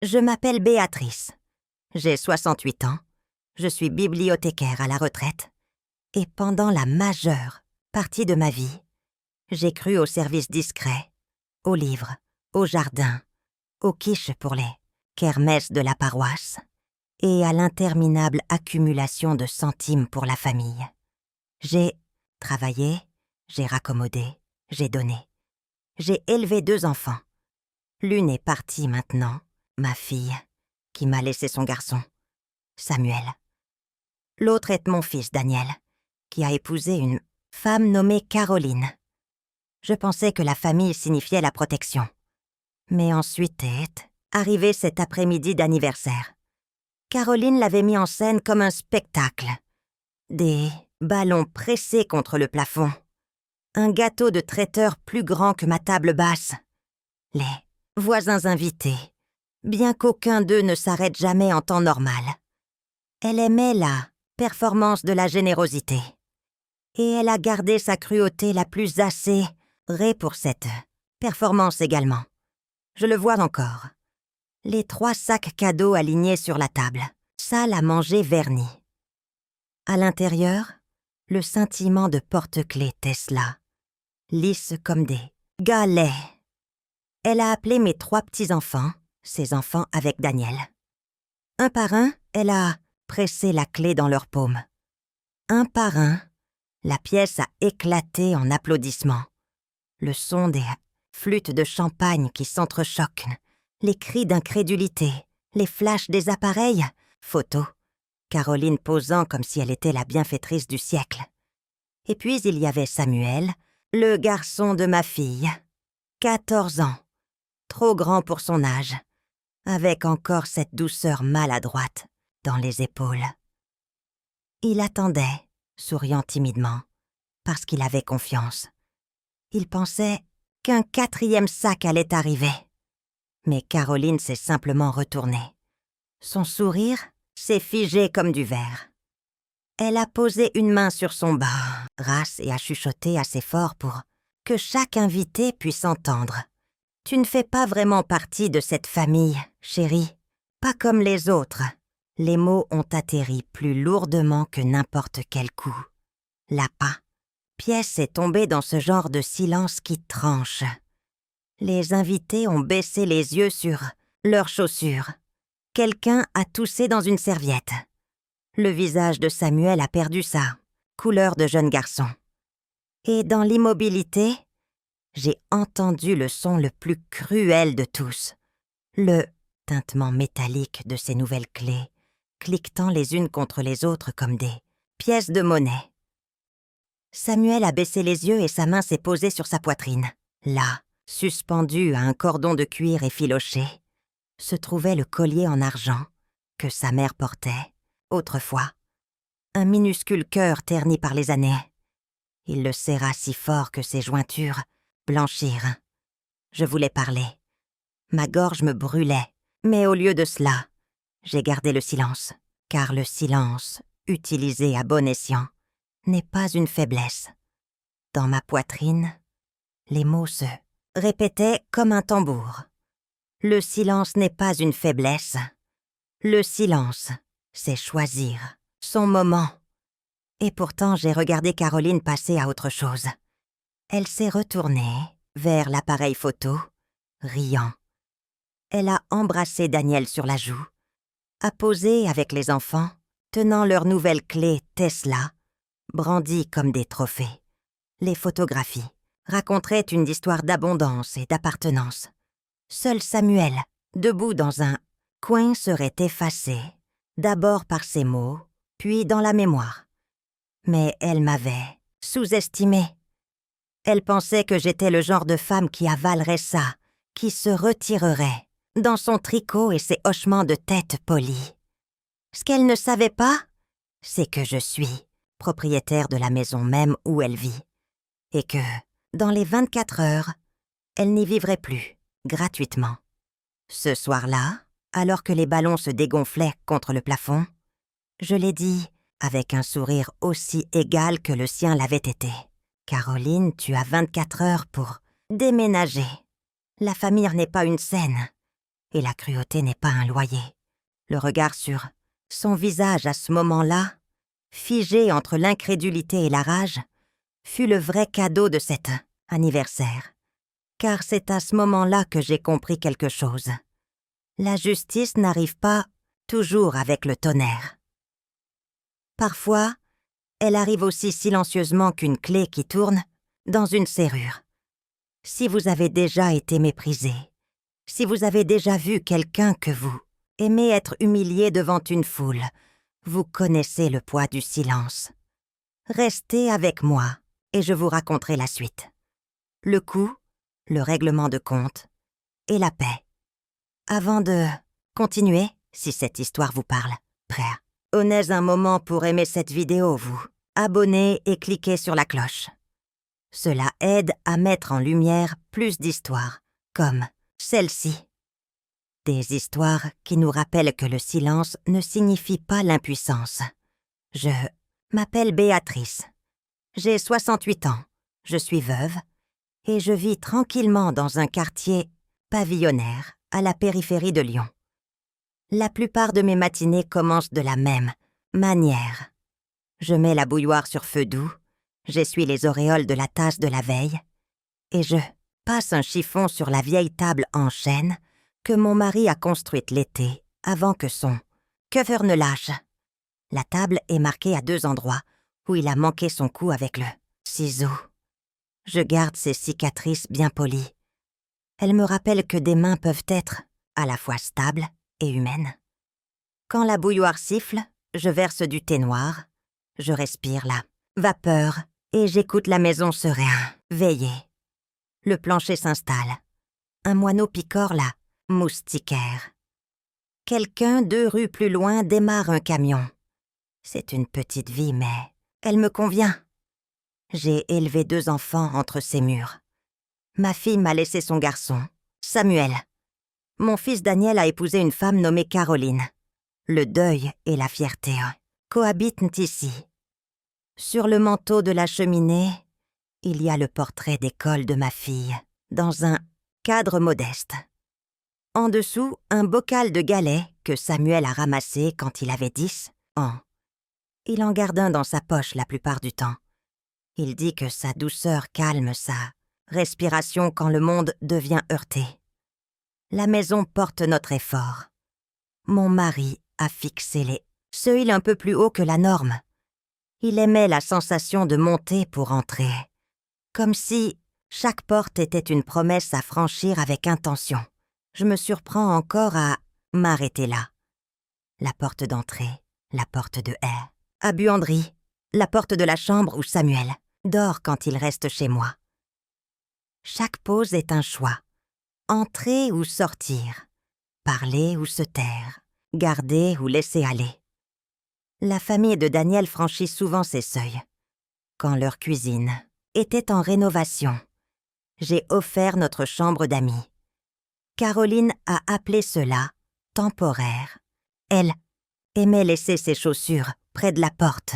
Je m'appelle Béatrice. J'ai 68 ans. Je suis bibliothécaire à la retraite. Et pendant la majeure partie de ma vie, j'ai cru au service discret, aux livres, au jardin, aux quiches pour les kermesses de la paroisse et à l'interminable accumulation de centimes pour la famille. J'ai travaillé, j'ai raccommodé, j'ai donné. J'ai élevé 2 enfants. L'une est partie maintenant, ma fille, qui m'a laissé son garçon, Samuel. L'autre est mon fils, Daniel, qui a épousé une femme nommée Caroline. Je pensais que la famille signifiait la protection. Mais ensuite est arrivé cet après-midi d'anniversaire. Caroline l'avait mis en scène comme un spectacle. Des ballons pressés contre le plafond. Un gâteau de traiteur plus grand que ma table basse. Les voisins invités, bien qu'aucun d'eux ne s'arrête jamais en temps normal. Elle aimait la performance de la générosité. Et elle a gardé sa cruauté la plus acérée pour cette performance également. Je le vois encore. Les 3 sacs cadeaux alignés sur la table, salle à manger vernie. À l'intérieur, le scintillement de porte-clés Tesla, lisses comme des galets. Elle a appelé mes 3 petits-enfants, ses enfants avec Daniel. Un par un, elle a pressé la clé dans leurs paumes. Un par un, la pièce a éclaté en applaudissements. Le son des flûtes de champagne qui s'entrechoquent, les cris d'incrédulité, les flashs des appareils, photos, Caroline posant comme si elle était la bienfaitrice du siècle. Et puis il y avait Samuel, le garçon de ma fille, 14 ans, trop grand pour son âge, avec encore cette douceur maladroite dans les épaules. Il attendait, souriant timidement, parce qu'il avait confiance. Il pensait qu'un 4e sac allait arriver. Mais Caroline s'est simplement retournée. Son sourire s'est figé comme du verre. Elle a posé une main sur son bas, race et a chuchoté assez fort pour que chaque invité puisse entendre. « Tu ne fais pas vraiment partie de cette famille, chérie. Pas comme les autres. » Les mots ont atterri plus lourdement que n'importe quel coup. L'appât. Pièce est tombée dans ce genre de silence qui tranche. Les invités ont baissé les yeux sur leurs chaussures. Quelqu'un a toussé dans une serviette. Le visage de Samuel a perdu sa couleur de jeune garçon. Et dans l'immobilité, j'ai entendu le son le plus cruel de tous. Le tintement métallique de ces nouvelles clés, cliquetant les unes contre les autres comme des pièces de monnaie. Samuel a baissé les yeux et sa main s'est posée sur sa poitrine. Là, suspendu à un cordon de cuir effiloché, se trouvait le collier en argent que sa mère portait, autrefois. Un minuscule cœur terni par les années. Il le serra si fort que ses jointures blanchirent. Je voulais parler. Ma gorge me brûlait, mais au lieu de cela, j'ai gardé le silence, car le silence, utilisé à bon escient, n'est pas une faiblesse. Dans ma poitrine, les mots se répétaient comme un tambour. Le silence n'est pas une faiblesse. Le silence, c'est choisir son moment. Et pourtant, j'ai regardé Caroline passer à autre chose. Elle s'est retournée vers l'appareil photo, riant. Elle a embrassé Daniel sur la joue, a posé avec les enfants, tenant leur nouvelle clé Tesla, brandie comme des trophées. Les photographies raconteraient une histoire d'abondance et d'appartenance. Seul Samuel, debout dans un coin, serait effacé, d'abord par ses mots, puis dans la mémoire. Mais elle m'avait sous-estimé. Elle pensait que j'étais le genre de femme qui avalerait ça, qui se retirerait dans son tricot et ses hochements de tête polis. Ce qu'elle ne savait pas, c'est que je suis propriétaire de la maison même où elle vit, et que, dans les 24 heures, elle n'y vivrait plus, gratuitement. Ce soir-là, alors que les ballons se dégonflaient contre le plafond, je l'ai dit avec un sourire aussi égal que le sien l'avait été. « Caroline, tu as 24 heures pour déménager. La famille n'est pas une scène. et la cruauté n'est pas un loyer. Le regard sur son visage à ce moment-là, figé entre l'incrédulité et la rage, fut le vrai cadeau de cet anniversaire. Car c'est à ce moment-là que j'ai compris quelque chose. La justice n'arrive pas toujours avec le tonnerre. Parfois, elle arrive aussi silencieusement qu'une clé qui tourne dans une serrure. Si vous avez déjà été méprisé, si vous avez déjà vu quelqu'un que vous aimez être humilié devant une foule, vous connaissez le poids du silence. Restez avec moi et je vous raconterai la suite. Le coup, le règlement de compte et la paix. Avant de continuer, si cette histoire vous parle, prêt. Honnêtes un moment pour aimer cette vidéo, vous. Abonnez et cliquez sur la cloche. Cela aide à mettre en lumière plus d'histoires, comme celle-ci. Des histoires qui nous rappellent que le silence ne signifie pas l'impuissance. Je m'appelle Béatrice. J'ai 68 ans. Je suis veuve et je vis tranquillement dans un quartier pavillonnaire à la périphérie de Lyon. La plupart de mes matinées commencent de la même manière. Je mets la bouilloire sur feu doux, j'essuie les auréoles de la tasse de la veille et je passe un chiffon sur la vieille table en chêne que mon mari a construite l'été avant que son cover ne lâche. La table est marquée à 2 endroits où il a manqué son coup avec le ciseau. Je garde ces cicatrices bien polies. Elles me rappellent que des mains peuvent être à la fois stables et humaines. Quand la bouilloire siffle, je verse du thé noir, je respire la vapeur et j'écoute la maison se réveiller. Le plancher s'installe. Un moineau picore la moustiquaire. Quelqu'un 2 rues plus loin démarre un camion. C'est une petite vie, mais elle me convient. J'ai élevé 2 enfants entre ces murs. Ma fille m'a laissé son garçon, Samuel. Mon fils Daniel a épousé une femme nommée Caroline. Le deuil et la fierté cohabitent ici. Sur le manteau de la cheminée, il y a le portrait d'école de ma fille, dans un cadre modeste. En dessous, un bocal de galets que Samuel a ramassé quand il avait 10 ans. Il en garde un dans sa poche la plupart du temps. Il dit que sa douceur calme sa respiration quand le monde devient heurté. La maison porte notre effort. Mon mari a fixé les seuils un peu plus haut que la norme. Il aimait la sensation de monter pour entrer, comme si chaque porte était une promesse à franchir avec intention. Je me surprends encore à m'arrêter là. La porte d'entrée, la porte de haie, à buanderie, la porte de la chambre où Samuel dort quand il reste chez moi. Chaque pause est un choix. Entrer ou sortir, parler ou se taire, garder ou laisser aller. La famille de Daniel franchit souvent ces seuils. Quand leur cuisine était en rénovation, j'ai offert notre chambre d'amis. Caroline a appelé cela « temporaire ». Elle aimait laisser ses chaussures près de la porte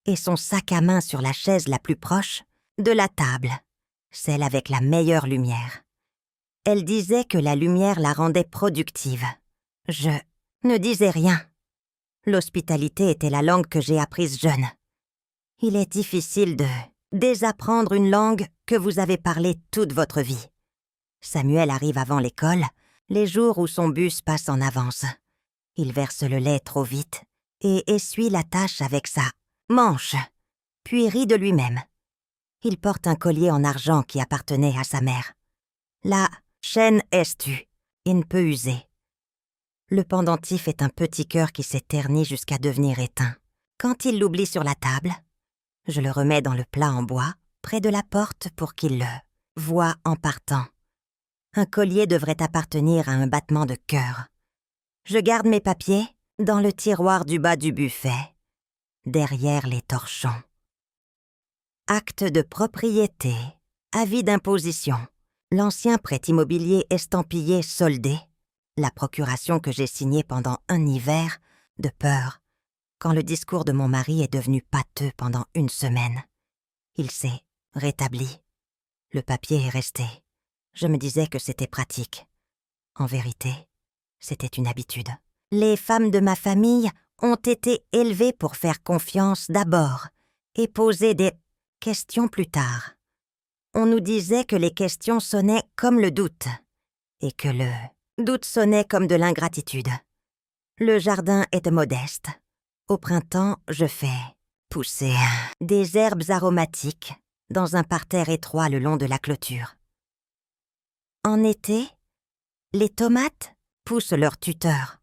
et son sac à main sur la chaise la plus proche de la table, celle avec la meilleure lumière. Elle disait que la lumière la rendait productive. Je ne disais rien. L'hospitalité était la langue que j'ai apprise jeune. Il est difficile de désapprendre une langue que vous avez parlée toute votre vie. Samuel arrive avant l'école, les jours où son bus passe en avance. Il verse le lait trop vite et essuie la tache avec sa manche, puis rit de lui-même. Il porte un collier en argent qui appartenait à sa mère. La chaîne est tue, il peut user. Le pendentif est un petit cœur qui s'est terni jusqu'à devenir éteint. Quand il l'oublie sur la table, je le remets dans le plat en bois, près de la porte pour qu'il le voie en partant. Un collier devrait appartenir à un battement de cœur. Je garde mes papiers dans le tiroir du bas du buffet, derrière les torchons. Acte de propriété, avis d'imposition, l'ancien prêt immobilier estampillé soldé, la procuration que j'ai signée pendant un hiver de peur, quand le discours de mon mari est devenu pâteux pendant 1 semaine. Il s'est rétabli. Le papier est resté. Je me disais que c'était pratique. En vérité, C'était une habitude. Les femmes de ma famille ont été élevées pour faire confiance d'abord et poser des questions plus tard. On nous disait que les questions sonnaient comme le doute et que le doute sonnait comme de l'ingratitude. Le jardin est modeste. Au printemps, je fais pousser des herbes aromatiques dans un parterre étroit le long de la clôture. En été, les tomates poussent leurs tuteurs.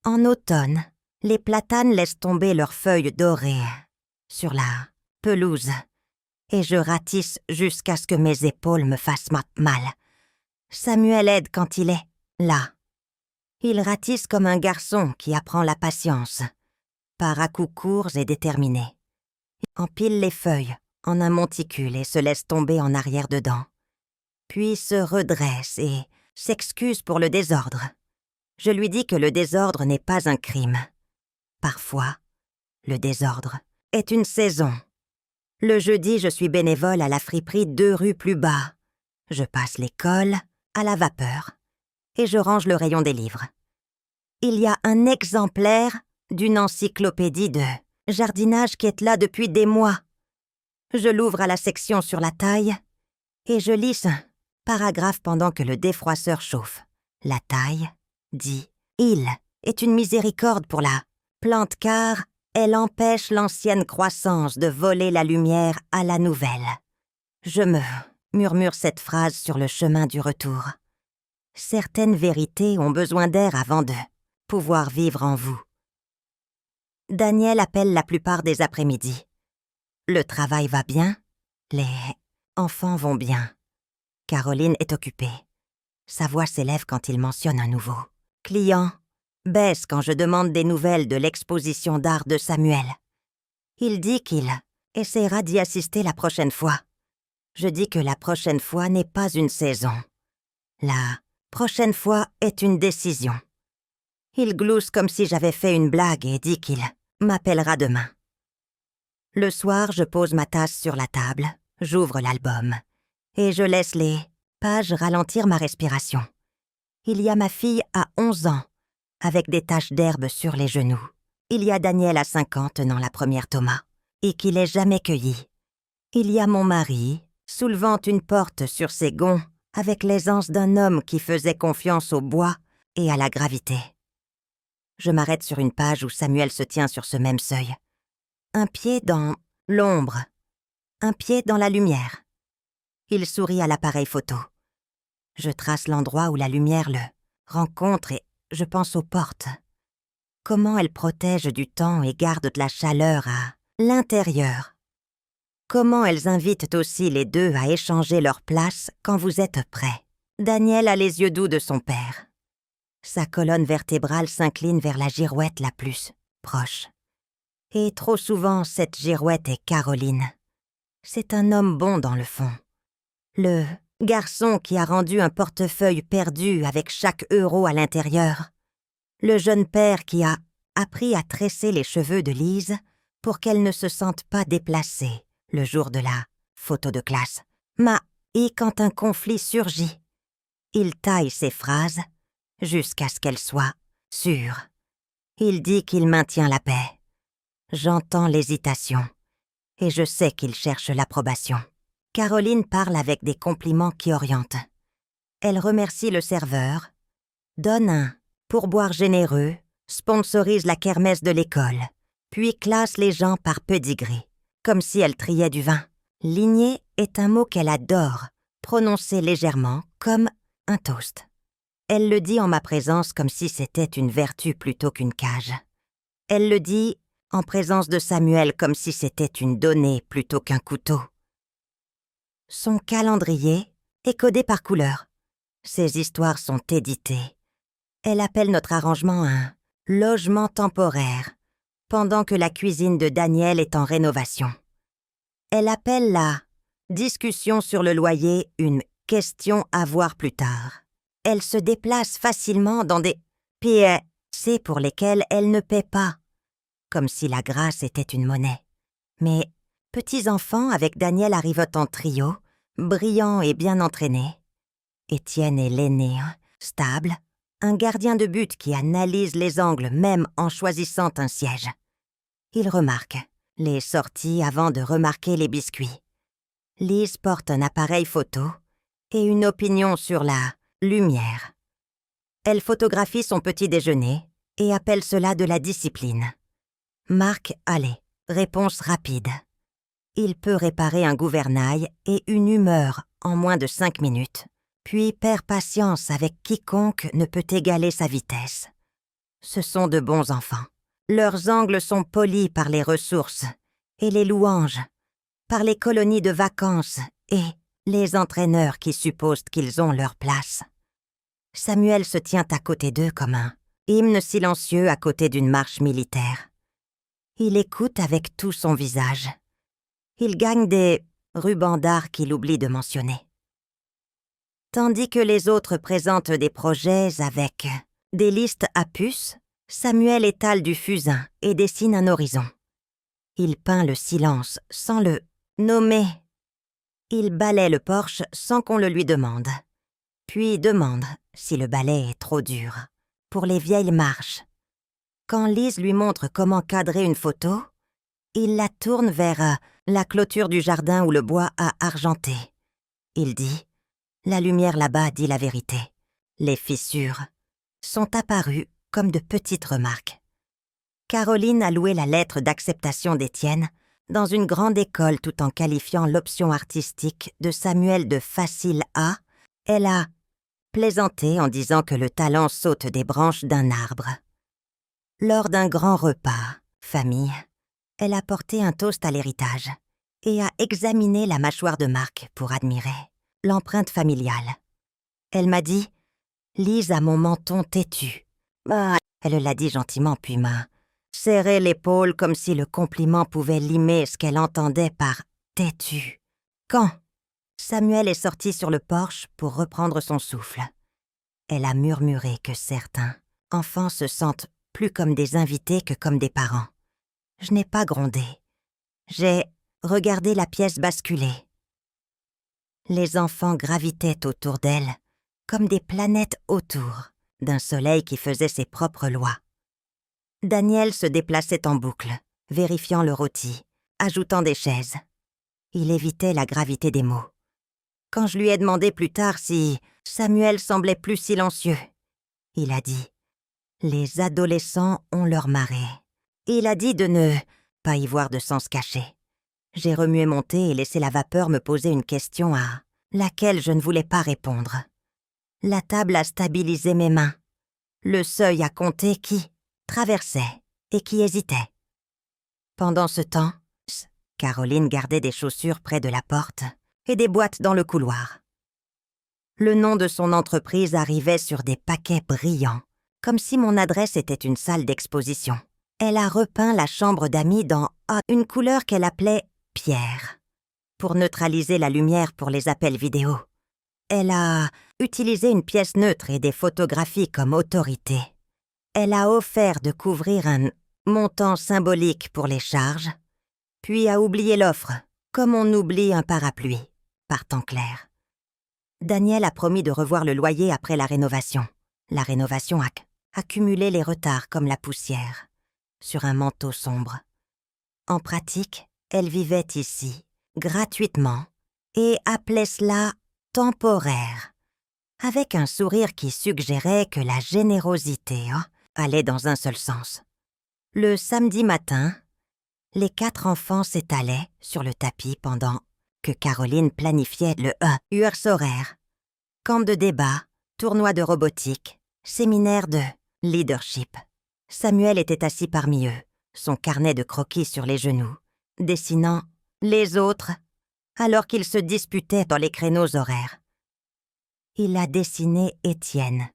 En automne, les platanes laissent tomber leurs feuilles dorées sur la pelouse et je ratisse jusqu'à ce que mes épaules me fassent mal. Samuel aide quand il est là. Il ratisse comme un garçon qui apprend la patience, par à-coups courts et déterminés. Il empile les feuilles en un monticule et se laisse tomber en arrière dedans, puis se redresse et s'excuse pour le désordre. Je lui dis que le désordre n'est pas un crime. Parfois, le désordre est une saison. Le jeudi, je suis bénévole à la friperie 2 rues plus bas. Je passe l'école à la vapeur et je range le rayon des livres. Il y a un exemplaire d'une encyclopédie de jardinage qui est là depuis des mois. Je l'ouvre à la section sur la taille et je lis un paragraphe pendant que le défroisseur chauffe. La taille dit « Il est une miséricorde pour la plante car elle empêche l'ancienne croissance de voler la lumière à la nouvelle. » Je me murmure cette phrase sur le chemin du retour. Certaines vérités ont besoin d'air avant de pouvoir vivre en vous. Daniel appelle la plupart des après-midi. Le travail va bien, les enfants vont bien. Caroline est occupée. Sa voix s'élève quand il mentionne un nouveau client, baisse quand je demande des nouvelles de l'exposition d'art de Samuel. Il dit qu'il essaiera d'y assister la prochaine fois. Je dis que la prochaine fois n'est pas une saison. La prochaine fois est une décision. Il glousse comme si j'avais fait une blague et dit qu'il m'appellera demain. Le soir, je pose ma tasse sur la table, j'ouvre l'album et je laisse les pages ralentir ma respiration. Il y a ma fille à 11 ans, avec des taches d'herbe sur les genoux. Il y a Daniel à 5 ans tenant la première tomate et qui l'ait jamais cueillie. Il y a mon mari, soulevant une porte sur ses gonds avec l'aisance d'un homme qui faisait confiance au bois et à la gravité. Je m'arrête sur une page où Samuel se tient sur ce même seuil. Un pied dans l'ombre, un pied dans la lumière. Il sourit à l'appareil photo. Je trace l'endroit où la lumière le rencontre et je pense aux portes. Comment elles protègent du temps et gardent de la chaleur à l'intérieur. Comment elles invitent aussi les deux à échanger leur place quand vous êtes prêts. Daniel a les yeux doux de son père. Sa colonne vertébrale s'incline vers la girouette la plus proche. Et trop souvent, cette girouette est Caroline. C'est un homme bon dans le fond. Le garçon qui a rendu un portefeuille perdu avec chaque euro à l'intérieur. Le jeune père qui a appris à tresser les cheveux de Lise pour qu'elle ne se sente pas déplacée le jour de la photo de classe. Et quand un conflit surgit, il taille ses phrases jusqu'à ce qu'elles soient sûres. Il dit qu'il maintient la paix. J'entends l'hésitation et je sais qu'il cherche l'approbation. Caroline parle avec des compliments qui orientent. Elle remercie le serveur, donne un pourboire généreux, sponsorise la kermesse de l'école, puis classe les gens par pedigree, comme si elle triait du vin. Lignée est un mot qu'elle adore, prononcé légèrement comme un toast. Elle le dit en ma présence comme si c'était une vertu plutôt qu'une cage. Elle le dit en présence de Samuel comme si c'était une donnée plutôt qu'un couteau. Son calendrier est codé par couleur. Ses histoires sont éditées. Elle appelle notre arrangement un logement temporaire, pendant que la cuisine de Daniel est en rénovation. Elle appelle la discussion sur le loyer une question à voir plus tard. Elle se déplace facilement dans des PSC pour lesquels elle ne paie pas, comme si la grâce était une monnaie. Mais petits enfants avec Daniel arrivent en trio, brillants et bien entraînés. Étienne est l'aîné, stable, un gardien de but qui analyse les angles même en choisissant un siège. Il remarque les sorties avant de remarquer les biscuits. Lise porte un appareil photo et une opinion sur la lumière. Elle photographie son petit déjeuner et appelle cela de la discipline. Marc Allais, réponse rapide. Il peut réparer un gouvernail et une humeur en moins de 5 minutes, puis perd patience avec quiconque ne peut égaler sa vitesse. Ce sont de bons enfants. Leurs angles sont polis par les ressources et les louanges, par les colonies de vacances et les entraîneurs qui supposent qu'ils ont leur place. Samuel se tient à côté d'eux comme un hymne silencieux à côté d'une marche militaire. Il écoute avec tout son visage. Il gagne des rubans d'art qu'il oublie de mentionner. Tandis que les autres présentent des projets avec des listes à puces, Samuel étale du fusain et dessine un horizon. Il peint le silence sans le nommer. Il balaie le porche sans qu'on le lui demande. Puis demande si le balai est trop dur, pour les vieilles marches. Quand Lise lui montre comment cadrer une photo, il la tourne vers la clôture du jardin où le bois a argenté. Il dit « La lumière là-bas dit la vérité. Les fissures sont apparues comme de petites remarques. » Caroline a loué la lettre d'acceptation d'Étienne dans une grande école tout en qualifiant l'option artistique de Samuel de facile A. Elle a plaisanté en disant que le talent saute des branches d'un arbre. Lors d'un grand repas, famille, elle a porté un toast à l'héritage et a examiné la mâchoire de Marc pour admirer l'empreinte familiale. Elle m'a dit « Lise a mon menton têtu. » Elle l'a dit gentiment puis m'a serré l'épaule comme si le compliment pouvait limer ce qu'elle entendait par « têtu ». Quand Samuel est sorti sur le porche pour reprendre son souffle. Elle a murmuré que certains enfants se sentent plus comme des invités que comme des parents. Je n'ai pas grondé. J'ai regardé la pièce basculer. Les enfants gravitaient autour d'elle comme des planètes autour d'un soleil qui faisait ses propres lois. Daniel se déplaçait en boucle, vérifiant le rôti, ajoutant des chaises. Il évitait la gravité des mots. Quand je lui ai demandé plus tard si Samuel semblait plus silencieux, il a dit « Les adolescents ont leur marée ». Il a dit de ne pas y voir de sens caché. J'ai remué mon thé et laissé la vapeur me poser une question à laquelle je ne voulais pas répondre. La table a stabilisé mes mains. Le seuil a compté qui traversait et qui hésitait. Pendant ce temps, Caroline gardait des chaussures près de la porte et des boîtes dans le couloir. Le nom de son entreprise arrivait sur des paquets brillants, comme si mon adresse était une salle d'exposition. Elle a repeint la chambre d'amis dans une couleur qu'elle appelait « pierre » pour neutraliser la lumière pour les appels vidéo. Elle a utilisé une pièce neutre et des photographies comme autorité. Elle a offert de couvrir un montant symbolique pour les charges, puis a oublié l'offre, comme on oublie un parapluie, par temps clair. Daniel a promis de revoir le loyer après la rénovation. La rénovation a accumulé les retards comme la poussière sur un manteau sombre. En pratique, elle vivait ici, gratuitement, et appelait cela temporaire, avec un sourire qui suggérait que la générosité allait dans un seul sens. Le samedi matin, les 4 enfants s'étalaient sur le tapis pendant que Caroline planifiait le URS horaire. Camp de débat, tournoi de robotique, séminaire de leadership. Samuel était assis parmi eux, son carnet de croquis sur les genoux, dessinant les autres alors qu'ils se disputaient dans les créneaux horaires. Il a dessiné Étienne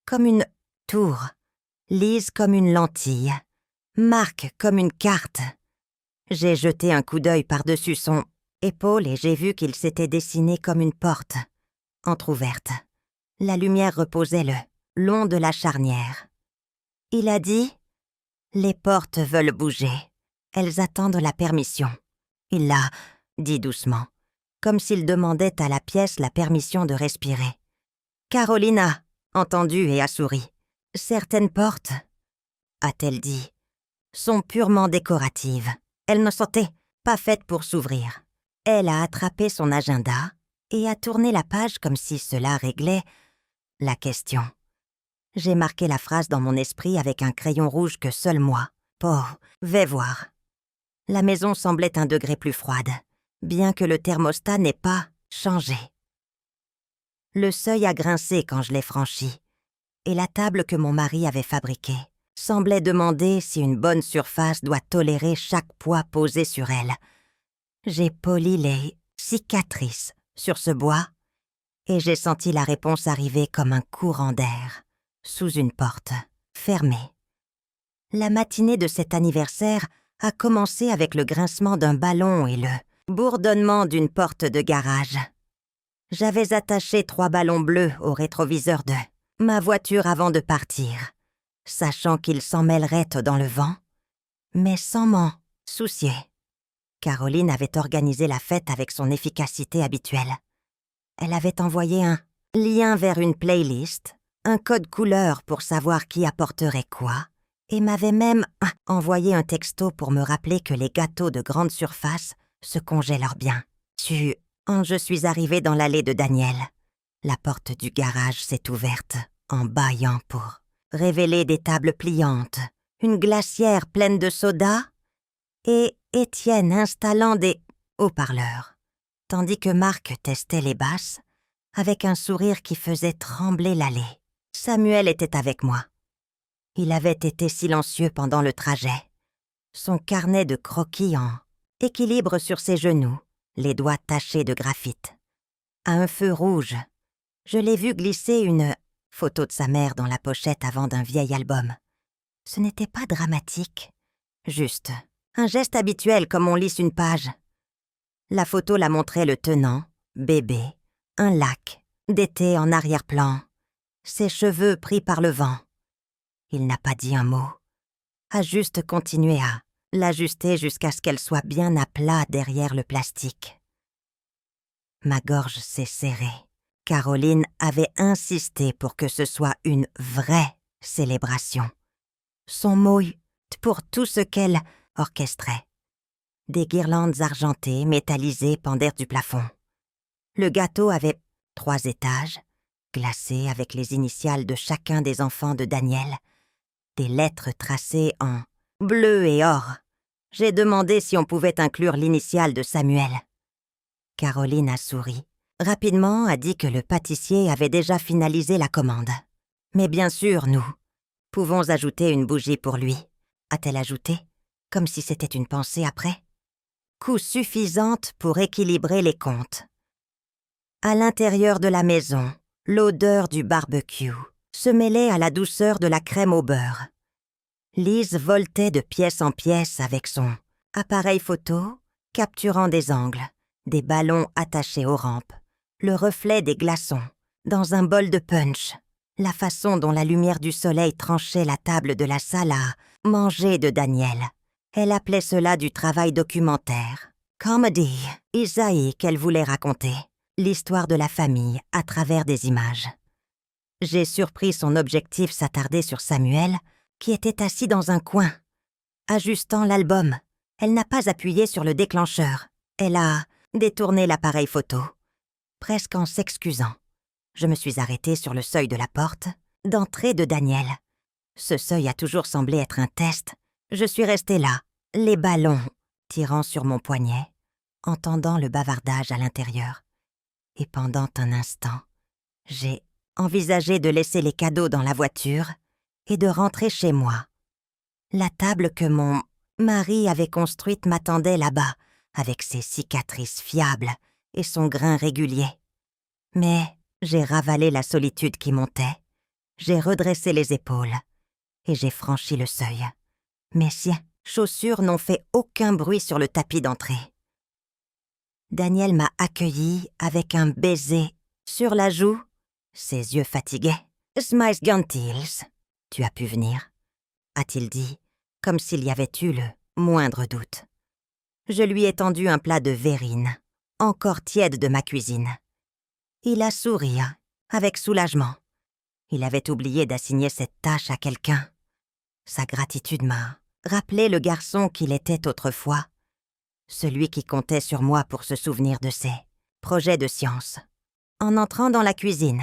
comme une tour, Lise comme une lentille, Marc comme une carte. J'ai jeté un coup d'œil par-dessus son épaule et j'ai vu qu'il s'était dessiné comme une porte, entr'ouverte. La lumière reposait le long de la charnière. Il a dit « Les portes veulent bouger. Elles attendent la permission. » Il l'a dit doucement, comme s'il demandait à la pièce la permission de respirer. « Carolina, entendu et a souri. « Certaines portes, a-t-elle dit, sont purement décoratives. Elles ne sont pas faites pour s'ouvrir. » Elle a attrapé son agenda et a tourné la page comme si cela réglait la question. J'ai marqué la phrase dans mon esprit avec un crayon rouge que seul moi, vais voir. La maison semblait un degré plus froide, bien que le thermostat n'ait pas changé. Le seuil a grincé quand je l'ai franchi, et la table que mon mari avait fabriquée semblait demander si une bonne surface doit tolérer chaque poids posé sur elle. J'ai poli les cicatrices sur ce bois et j'ai senti la réponse arriver comme un courant d'air, sous une porte, fermée. La matinée de cet anniversaire a commencé avec le grincement d'un ballon et le bourdonnement d'une porte de garage. J'avais attaché 3 ballons bleus au rétroviseur de ma voiture avant de partir, sachant qu'ils s'en mêleraient dans le vent, mais sans m'en soucier. Caroline avait organisé la fête avec son efficacité habituelle. Elle avait envoyé un lien vers une playlist, un code couleur pour savoir qui apporterait quoi, et m'avait même envoyé un texto pour me rappeler que les gâteaux de grande surface se congèlent bien. Quand je suis arrivée dans l'allée de Daniel, la porte du garage s'est ouverte en bâillant pour révéler des tables pliantes, une glacière pleine de soda et Étienne installant des haut-parleurs, tandis que Marc testait les basses avec un sourire qui faisait trembler l'allée. Samuel était avec moi. Il avait été silencieux pendant le trajet, son carnet de croquis en équilibre sur ses genoux, les doigts tachés de graphite. À un feu rouge, je l'ai vu glisser une photo de sa mère dans la pochette avant d'un vieil album. Ce n'était pas dramatique, juste un geste habituel comme on lisse une page. La photo la montrait le tenant, bébé, un lac, d'été en arrière-plan, ses cheveux pris par le vent. Il n'a pas dit un mot, a juste continué à l'ajuster jusqu'à ce qu'elle soit bien à plat derrière le plastique. Ma gorge s'est serrée. Caroline avait insisté pour que ce soit une vraie célébration. Son mot pour tout ce qu'elle orchestrait. Des guirlandes argentées, métallisées pendèrent du plafond. Le gâteau avait 3 étages, glacés avec les initiales de chacun des enfants de Daniel, des lettres tracées en bleu et or. J'ai demandé si on pouvait inclure l'initiale de Samuel. Caroline a souri. Rapidement a dit que le pâtissier avait déjà finalisé la commande. Mais bien sûr, nous pouvons ajouter une bougie pour lui, a-t-elle ajouté, comme si c'était une pensée après. Coût suffisante pour équilibrer les comptes. À l'intérieur de la maison, l'odeur du barbecue se mêlait à la douceur de la crème au beurre. Lise voltait de pièce en pièce avec son appareil photo, capturant des angles, des ballons attachés aux rampes, le reflet des glaçons, dans un bol de punch, la façon dont la lumière du soleil tranchait la table de la salle à manger de Daniel. Elle appelait cela du travail documentaire. Comedy, Isaïe qu'elle voulait raconter, l'histoire de la famille à travers des images. J'ai surpris son objectif s'attarder sur Samuel, qui était assis dans un coin, ajustant l'album. Elle n'a pas appuyé sur le déclencheur. Elle a détourné l'appareil photo, presque en s'excusant. Je me suis arrêtée sur le seuil de la porte d'entrée de Daniel. Ce seuil a toujours semblé être un test. Je suis restée là, les ballons tirant sur mon poignet, entendant le bavardage à l'intérieur. Et pendant un instant, j'ai envisagé de laisser les cadeaux dans la voiture et de rentrer chez moi. La table que mon mari avait construite m'attendait là-bas, avec ses cicatrices fiables et son grain régulier. Mais j'ai ravalé la solitude qui montait, j'ai redressé les épaules et j'ai franchi le seuil. Mes chaussures n'ont fait aucun bruit sur le tapis d'entrée. Daniel m'a accueilli avec un baiser sur la joue, ses yeux fatigués. « Smice Gantils, tu as pu venir ?» a-t-il dit, comme s'il y avait eu le moindre doute. Je lui ai tendu un plat de verrine, encore tiède de ma cuisine. Il a souri, avec soulagement. Il avait oublié d'assigner cette tâche à quelqu'un. Sa gratitude m'a rappelé le garçon qu'il était autrefois, celui qui comptait sur moi pour se souvenir de ses projets de science. En entrant dans la cuisine,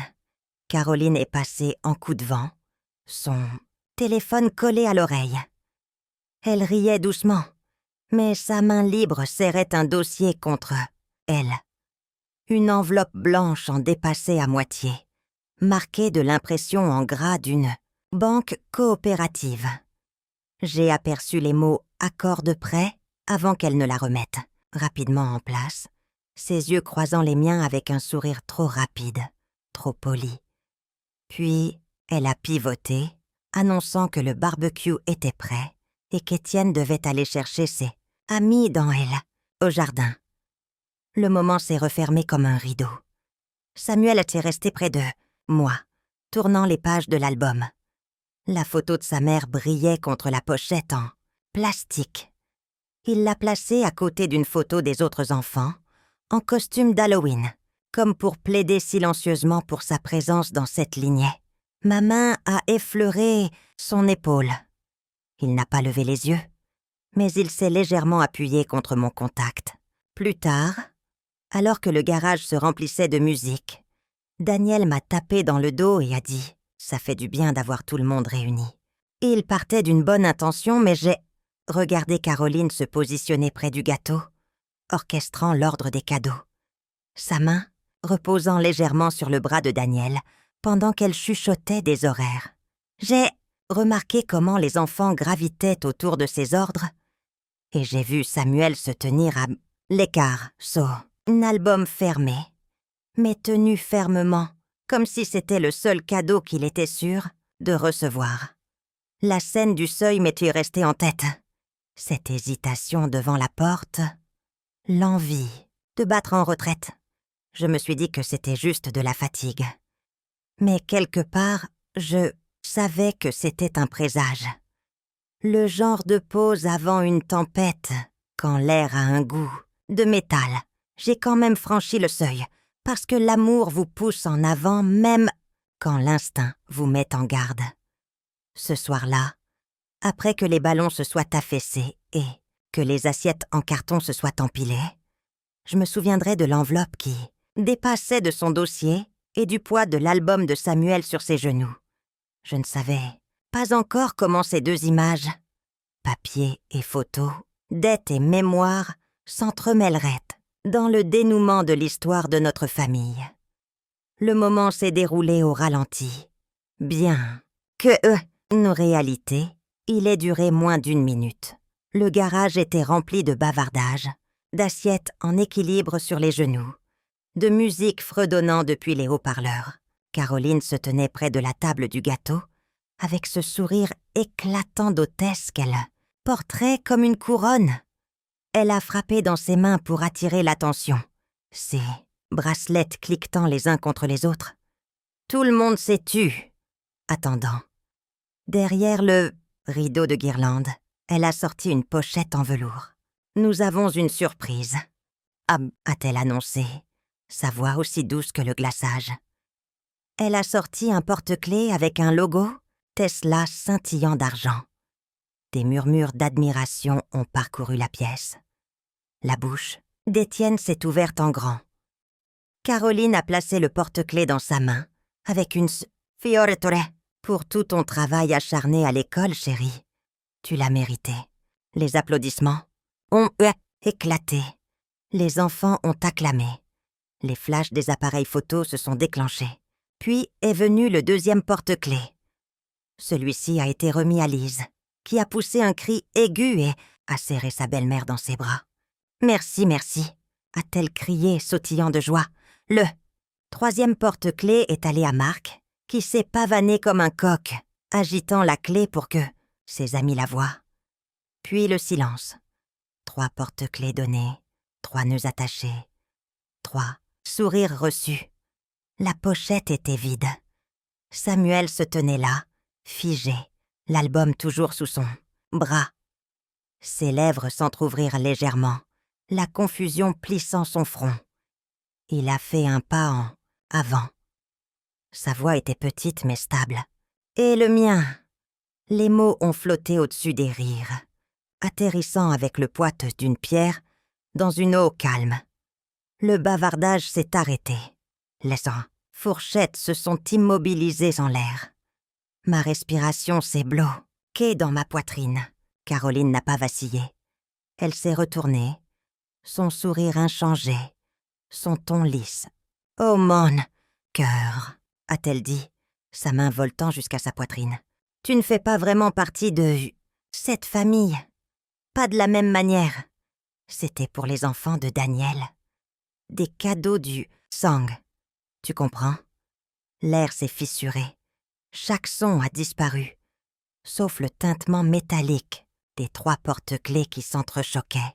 Caroline est passée en coup de vent, son téléphone collé à l'oreille. Elle riait doucement, mais sa main libre serrait un dossier contre elle. Une enveloppe blanche en dépassait à moitié, marquée de l'impression en gras d'une banque coopérative. J'ai aperçu les mots « accord de prêt » avant qu'elle ne la remette rapidement en place, ses yeux croisant les miens avec un sourire trop rapide, trop poli. Puis, elle a pivoté, annonçant que le barbecue était prêt et qu'Étienne devait aller chercher ses amis dans elle, au jardin. Le moment s'est refermé comme un rideau. Samuel était resté près de moi, tournant les pages de l'album. La photo de sa mère brillait contre la pochette en plastique. Il l'a placée à côté d'une photo des autres enfants, en costume d'Halloween, comme pour plaider silencieusement pour sa présence dans cette lignée. Ma main a effleuré son épaule. Il n'a pas levé les yeux, mais il s'est légèrement appuyé contre mon contact. Plus tard, alors que le garage se remplissait de musique, Daniel m'a tapé dans le dos et a dit « Ça fait du bien d'avoir tout le monde réuni ». Il partait d'une bonne intention, mais j'ai regardé Caroline se positionner près du gâteau, orchestrant l'ordre des cadeaux. Sa main reposant légèrement sur le bras de Daniel, pendant qu'elle chuchotait des horaires. J'ai remarqué comment les enfants gravitaient autour de ces ordres, et j'ai vu Samuel se tenir à l'écart, un album fermé, mais tenu fermement, comme si c'était le seul cadeau qu'il était sûr de recevoir. La scène du seuil m'était restée en tête. Cette hésitation devant la porte, l'envie de battre en retraite. Je me suis dit que c'était juste de la fatigue. Mais quelque part, je savais que c'était un présage. Le genre de pause avant une tempête, quand l'air a un goût de métal. J'ai quand même franchi le seuil, parce que l'amour vous pousse en avant même quand l'instinct vous met en garde. Ce soir-là, après que les ballons se soient affaissés et que les assiettes en carton se soient empilées, je me souviendrai de l'enveloppe qui dépassait de son dossier et du poids de l'album de Samuel sur ses genoux. Je ne savais pas encore comment ces deux images, papier et photo, dette et mémoire, s'entremêleraient dans le dénouement de l'histoire de notre famille. Le moment s'est déroulé au ralenti. Bien que, nos réalités, il ait duré moins d'1 minute. Le garage était rempli de bavardages, d'assiettes en équilibre sur les genoux, de musique fredonnant depuis les haut-parleurs. Caroline se tenait près de la table du gâteau, avec ce sourire éclatant d'hôtesse qu'elle porterait comme une couronne. Elle a frappé dans ses mains pour attirer l'attention, ses bracelets cliquetant les uns contre les autres. Tout le monde s'est tu, attendant. Derrière le rideau de guirlande, elle a sorti une pochette en velours. « Nous avons une surprise », a-t-elle annoncé, sa voix aussi douce que le glaçage. Elle a sorti un porte-clés avec un logo Tesla scintillant d'argent. Des murmures d'admiration ont parcouru la pièce. La bouche d'Étienne s'est ouverte en grand. Caroline a placé le porte-clés dans sa main avec une Fioretore. Pour tout ton travail acharné à l'école, chérie. Tu l'as mérité. Les applaudissements ont éclaté. Les enfants ont acclamé. Les flashs des appareils photos se sont déclenchés. Puis est venu le deuxième porte-clés. Celui-ci a été remis à Lise, qui a poussé un cri aigu et a serré sa belle-mère dans ses bras. « Merci, merci », a-t-elle crié, sautillant de joie. Le troisième porte-clés est allé à Marc, qui s'est pavané comme un coq, agitant la clé pour que ses amis la voient. Puis le silence. 3 porte-clés donnés, 3 nœuds attachés, 3 sourires reçus. La pochette était vide. Samuel se tenait là, figé, l'album toujours sous son bras. Ses lèvres s'entr'ouvrirent légèrement, la confusion plissant son front. Il a fait un pas en avant. Sa voix était petite mais stable. Et le mien. Les mots ont flotté au-dessus des rires, atterrissant avec le poids d'une pierre dans une eau calme. Le bavardage s'est arrêté. Les fourchettes se sont immobilisées en l'air. Ma respiration s'est bloquée dans ma poitrine. Caroline n'a pas vacillé. Elle s'est retournée, son sourire inchangé, son ton lisse. « Oh mon cœur !» a-t-elle dit, sa main voltant jusqu'à sa poitrine. « Tu ne fais pas vraiment partie de cette famille. Pas de la même manière. » C'était pour les enfants de Daniel. Des cadeaux du sang. Tu comprends? L'air s'est fissuré. Chaque son a disparu, sauf le tintement métallique des 3 porte-clés qui s'entrechoquaient,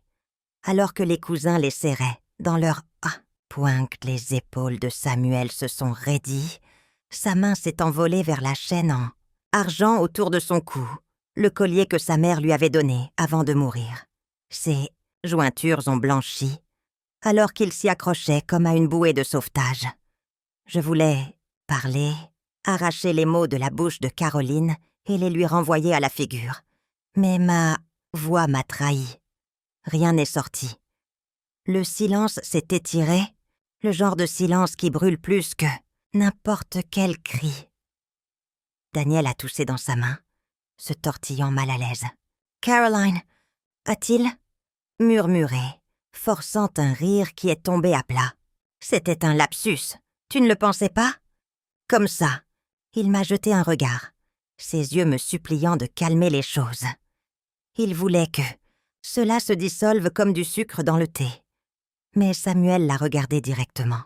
alors que les cousins les serraient dans leurs poings. Les épaules de Samuel se sont raidies. Sa main s'est envolée vers la chaîne en argent autour de son cou, le collier que sa mère lui avait donné avant de mourir. Ses jointures ont blanchi, alors qu'il s'y accrochait comme à une bouée de sauvetage. Je voulais parler, arracher les mots de la bouche de Caroline et les lui renvoyer à la figure. Mais ma voix m'a trahi. Rien n'est sorti. Le silence s'est étiré, le genre de silence qui brûle plus que n'importe quel cri. Daniel a toussé dans sa main, se tortillant mal à l'aise. « Caroline, a-t-il » murmuré, forçant un rire qui est tombé à plat. C'était un lapsus, tu ne le pensais pas? Comme ça, il m'a jeté un regard, ses yeux me suppliant de calmer les choses. Il voulait que cela se dissolve comme du sucre dans le thé. Mais Samuel l'a regardé directement.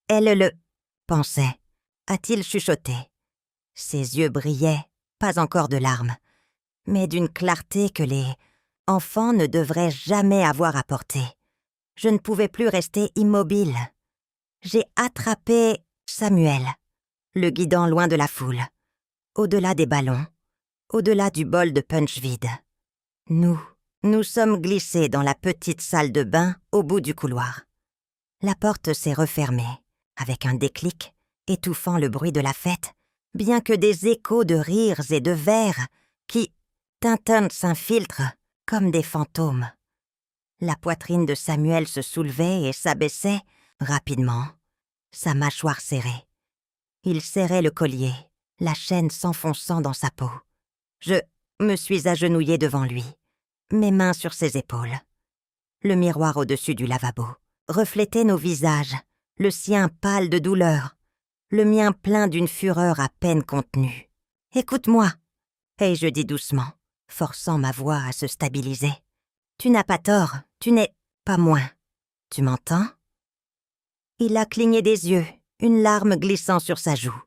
Elle le pensait, a-t-il chuchoté. Ses yeux brillaient, pas encore de larmes, mais d'une clarté que les enfants ne devraient jamais avoir apportée. Je ne pouvais plus rester immobile. J'ai attrapé Samuel, le guidant loin de la foule, au-delà des ballons, au-delà du bol de punch vide. Nous sommes glissés dans la petite salle de bain au bout du couloir. La porte s'est refermée, avec un déclic, étouffant le bruit de la fête, bien que des échos de rires et de verres qui s'infiltrent comme des fantômes. La poitrine de Samuel se soulevait et s'abaissait rapidement, sa mâchoire serrée. Il serrait le collier, la chaîne s'enfonçant dans sa peau. Je me suis agenouillée devant lui, mes mains sur ses épaules. Le miroir au-dessus du lavabo reflétait nos visages, le sien pâle de douleur, le mien plein d'une fureur à peine contenue. « Écoute-moi » ai-je dit doucement, forçant ma voix à se stabiliser. « Tu n'as pas tort, tu n'es pas moins. Tu m'entends » Il a cligné des yeux, une larme glissant sur sa joue.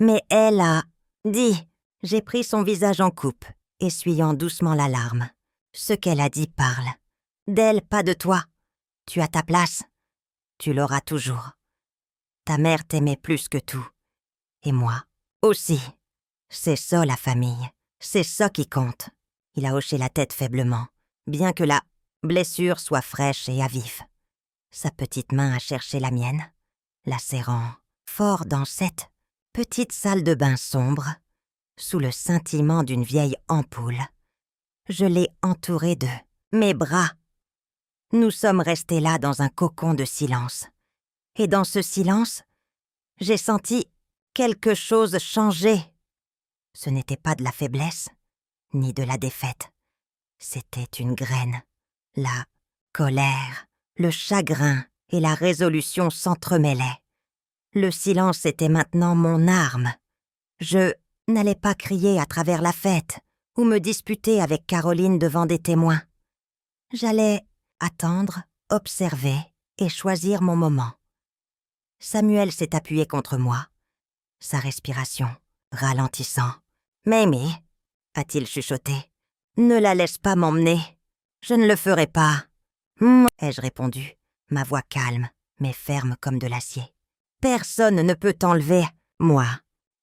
Mais elle a dit. J'ai pris son visage en coupe, essuyant doucement la larme. Ce qu'elle a dit parle. D'elle, pas de toi. Tu as ta place. Tu l'auras toujours. Ta mère t'aimait plus que tout. Et moi aussi. C'est ça la famille. C'est ça qui compte. Il a hoché la tête faiblement, bien que la blessure soit fraîche et à vif. Sa petite main a cherché la mienne, la serrant fort dans cette petite salle de bain sombre, sous le scintillement d'une vieille ampoule. Je l'ai entourée de mes bras. Nous sommes restés là dans un cocon de silence. Et dans ce silence, j'ai senti quelque chose changer. Ce n'était pas de la faiblesse, ni de la défaite. C'était une graine. La colère, le chagrin et la résolution s'entremêlaient. Le silence était maintenant mon arme. Je n'allais pas crier à travers la fête ou me disputer avec Caroline devant des témoins. J'allais attendre, observer et choisir mon moment. Samuel s'est appuyé contre moi, sa respiration ralentissant. « Mamie, a-t-il chuchoté, ne la laisse pas m'emmener. Je ne le ferai pas. » ai-je répondu, ma voix calme, mais ferme comme de l'acier. Personne ne peut t'enlever, moi.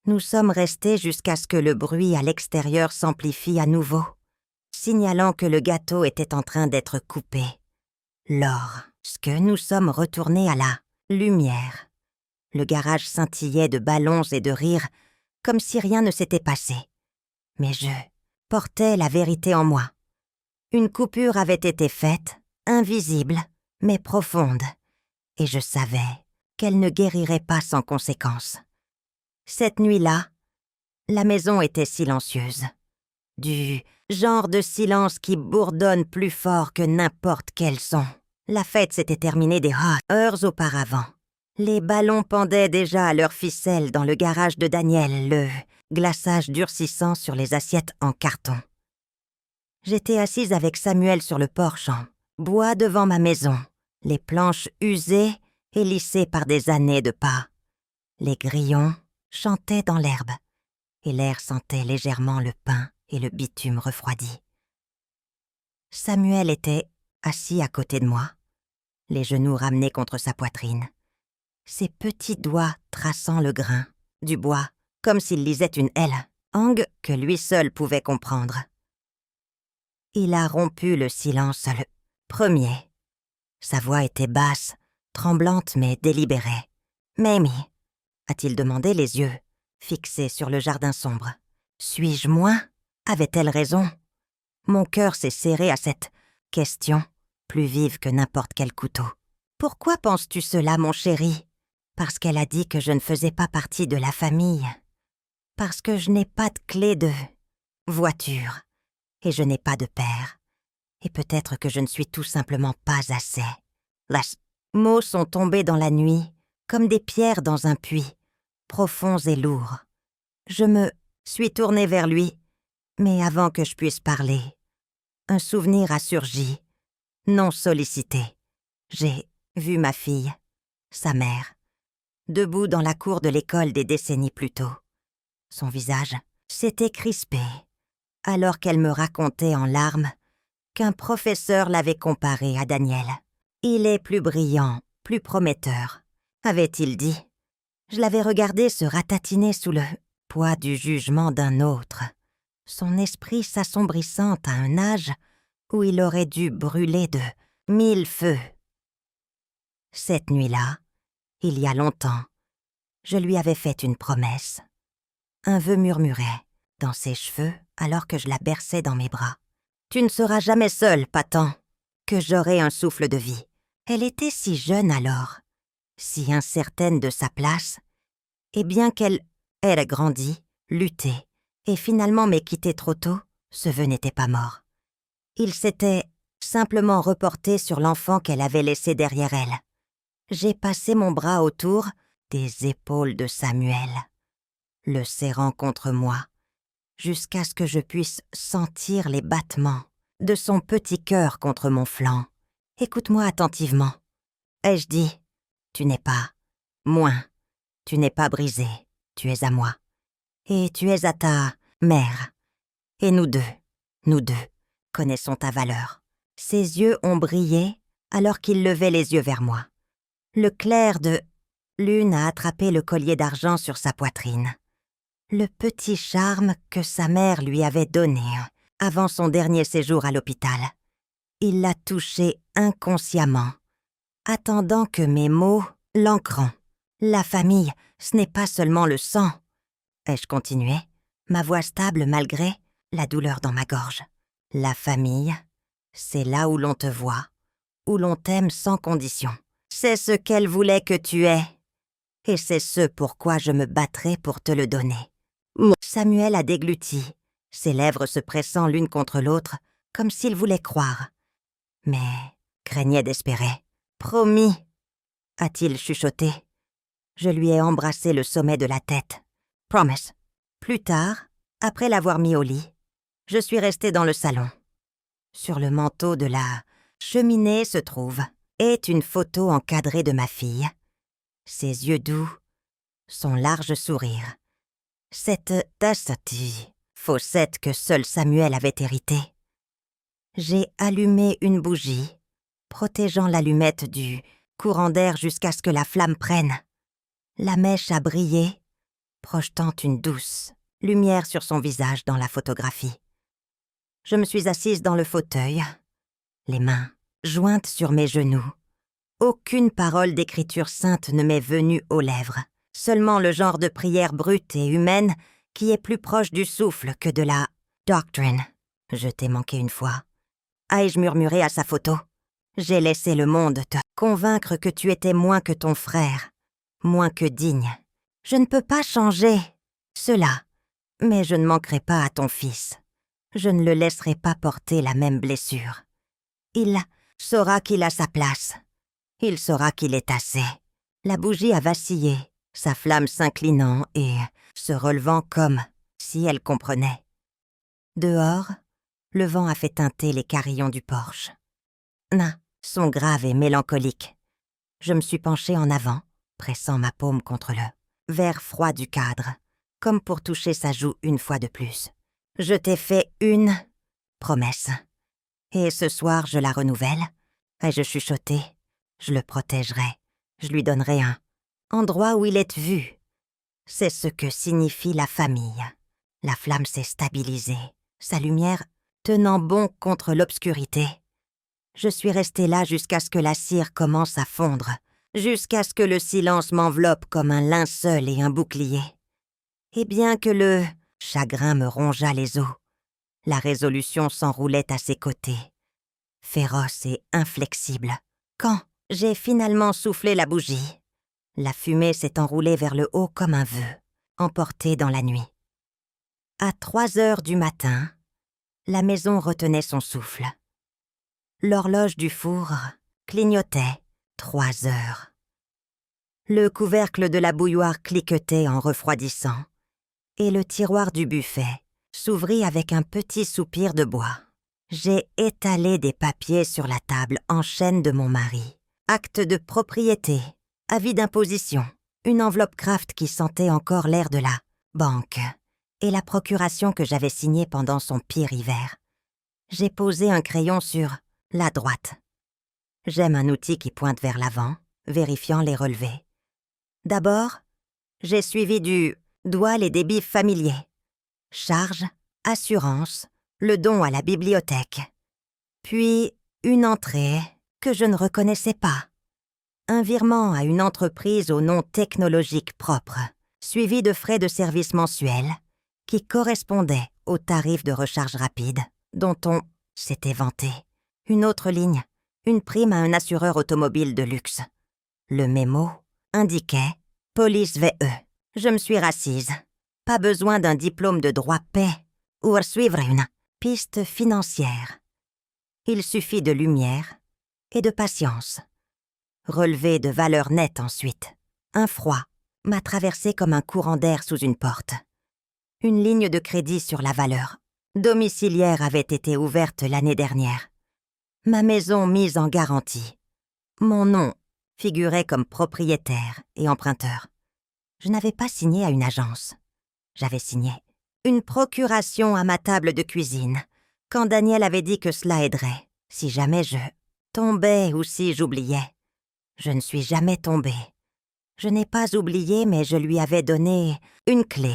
Nous sommes restés jusqu'à ce que le bruit à l'extérieur s'amplifie à nouveau, signalant que le gâteau était en train d'être coupé. Lorsque nous sommes retournés à la lumière, Le garage scintillait de ballons et de rires, comme si rien ne s'était passé. Mais je portais la vérité en moi. Une coupure avait été faite, invisible, mais profonde, et je savais qu'elle ne guérirait pas sans conséquence. Cette nuit-là, la maison était silencieuse. Du genre de silence qui bourdonne plus fort que n'importe quel son. La fête s'était terminée des heures auparavant. Les ballons pendaient déjà à leurs ficelles dans le garage de Daniel, le glaçage durcissant sur les assiettes en carton. J'étais assise avec Samuel sur le porche en bois devant ma maison, les planches usées et lissées par des années de pas. Les grillons chantaient dans l'herbe, et l'air sentait légèrement le pin et le bitume refroidi. Samuel était assis à côté de moi, les genoux ramenés contre sa poitrine, ses petits doigts traçant le grain du bois comme s'il lisait une L, langue que lui seul pouvait comprendre. Il a rompu le silence le premier. Sa voix était basse, tremblante mais délibérée. « Mamie » a-t-il demandé, les yeux fixés sur le jardin sombre. « Suis-je moins » avait-elle raison? Mon cœur s'est serré à cette question, plus vive que n'importe quel couteau. « Pourquoi penses-tu cela, mon chéri ?» Parce qu'elle a dit que je ne faisais pas partie de la famille. Parce que je n'ai pas de clé de voiture. Et je n'ai pas de père. Et peut-être que je ne suis tout simplement pas assez. Les mots sont tombés dans la nuit, comme des pierres dans un puits, profonds et lourds. Je me suis tournée vers lui, mais avant que je puisse parler, un souvenir a surgi, non sollicité. J'ai vu ma fille, sa mère, debout dans la cour de l'école des décennies plus tôt. Son visage s'était crispé, alors qu'elle me racontait en larmes qu'un professeur l'avait comparé à Daniel. « Il est plus brillant, plus prometteur », avait-il dit. Je l'avais regardé se ratatiner sous le poids du jugement d'un autre, son esprit s'assombrissant à un âge où il aurait dû brûler de 1000 feux. Cette nuit-là, il y a longtemps, je lui avais fait une promesse. Un vœu murmurait dans ses cheveux alors que je la berçais dans mes bras. « Tu ne seras jamais seule, Patan, que j'aurai un souffle de vie. » Elle était si jeune alors, si incertaine de sa place, et bien qu'elle ait grandi, lutté, et finalement m'ait quitté trop tôt, ce vœu n'était pas mort. Il s'était simplement reporté sur l'enfant qu'elle avait laissé derrière elle. J'ai passé mon bras autour des épaules de Samuel, le serrant contre moi, jusqu'à ce que je puisse sentir les battements de son petit cœur contre mon flanc. « Écoute-moi attentivement. » Ai-je dit, « Tu n'es pas moins, tu n'es pas brisé, tu es à moi. Et tu es à ta mère. Et nous deux, connaissons ta valeur. » Ses yeux ont brillé alors qu'il levait les yeux vers moi. Le clair de lune a attrapé le collier d'argent sur sa poitrine. Le petit charme que sa mère lui avait donné avant son dernier séjour à l'hôpital. Il l'a touché inconsciemment, attendant que mes mots l'ancrant. La famille, ce n'est pas seulement le sang. Ai-je continué, ma voix stable malgré la douleur dans ma gorge. La famille, c'est là où l'on te voit, où l'on t'aime sans condition. C'est ce qu'elle voulait que tu aies. Et c'est ce pourquoi je me battrai pour te le donner. Samuel a dégluti, ses lèvres se pressant l'une contre l'autre, comme s'il voulait croire. Mais craignait d'espérer. « Promis » a-t-il chuchoté. Je lui ai embrassé le sommet de la tête. « Promise ». Plus tard, après l'avoir mis au lit, je suis restée dans le salon. Sur le manteau de la cheminée se trouve est une photo encadrée de ma fille. Ses yeux doux, son large sourire. Cette tassati faussette que seul Samuel avait héritée. J'ai allumé une bougie, protégeant l'allumette du courant d'air jusqu'à ce que la flamme prenne. La mèche a brillé, projetant une douce lumière sur son visage dans la photographie. Je me suis assise dans le fauteuil, les mains jointes sur mes genoux, Aucune parole d'écriture sainte ne m'est venue aux lèvres, seulement le genre de prière brute et humaine qui est plus proche du souffle que de la doctrine. Je t'ai manqué une fois. Ai-je murmuré à sa photo? J'ai laissé le monde te convaincre que tu étais moins que ton frère, moins que digne. Je ne peux pas changer cela, mais je ne manquerai pas à ton fils. Je ne le laisserai pas porter la même blessure. Il saura qu'il a sa place. Il saura qu'il est assez. La bougie a vacillé, sa flamme s'inclinant et se relevant comme si elle comprenait. Dehors, le vent a fait teinter les carillons du porche. Nains sont graves et mélancoliques. Je me suis penchée en avant, pressant ma paume contre le verre froid du cadre, comme pour toucher sa joue une fois de plus. Je t'ai fait une promesse. Et ce soir, je la renouvelle. Ai-je chuchoté? Je le protégerai. Je lui donnerai un endroit où il est vu. C'est ce que signifie la famille. La flamme s'est stabilisée, sa lumière tenant bon contre l'obscurité. Je suis restée là jusqu'à ce que la cire commence à fondre, jusqu'à ce que le silence m'enveloppe comme un linceul et un bouclier. Et bien que le chagrin me rongeât les os, la résolution s'enroulait à ses côtés, féroce et inflexible. Quand j'ai finalement soufflé la bougie, la fumée s'est enroulée vers le haut comme un vœu, emportée dans la nuit. À 3 heures du matin, la maison retenait son souffle. L'horloge du four clignotait 3 heures. Le couvercle de la bouilloire cliquetait en refroidissant, et le tiroir du buffet s'ouvrit avec un petit soupir de bois. J'ai étalé des papiers sur la table en chaîne de mon mari. Acte de propriété, avis d'imposition, une enveloppe Kraft qui sentait encore l'air de la banque, et la procuration que j'avais signée pendant son pire hiver. J'ai posé un crayon sur la droite. J'aime un outil qui pointe vers l'avant, vérifiant les relevés. D'abord, j'ai suivi du doigt les débits familiers. Charge, assurance, le don à la bibliothèque. Puis, une entrée que je ne reconnaissais pas. Un virement à une entreprise au nom technologique propre, suivi de frais de service mensuels, qui correspondaient au tarif de recharge rapide dont on s'était vanté. Une autre ligne, une prime à un assureur automobile de luxe. Le mémo indiquait « Police VE ». Je me suis rassise. Pas besoin d'un diplôme de droit paix ou suivre une piste financière. Il suffit de lumière et de patience. Relevé de valeur nette ensuite. Un froid m'a traversé comme un courant d'air sous une porte. Une ligne de crédit sur la valeur domiciliaire avait été ouverte l'année dernière. Ma maison mise en garantie. Mon nom figurait comme propriétaire et emprunteur. Je n'avais pas signé à une agence. J'avais signé une procuration à ma table de cuisine, quand Daniel avait dit que cela aiderait, si jamais je tombais ou si j'oubliais. Je ne suis jamais tombée. Je n'ai pas oublié, mais je lui avais donné une clé.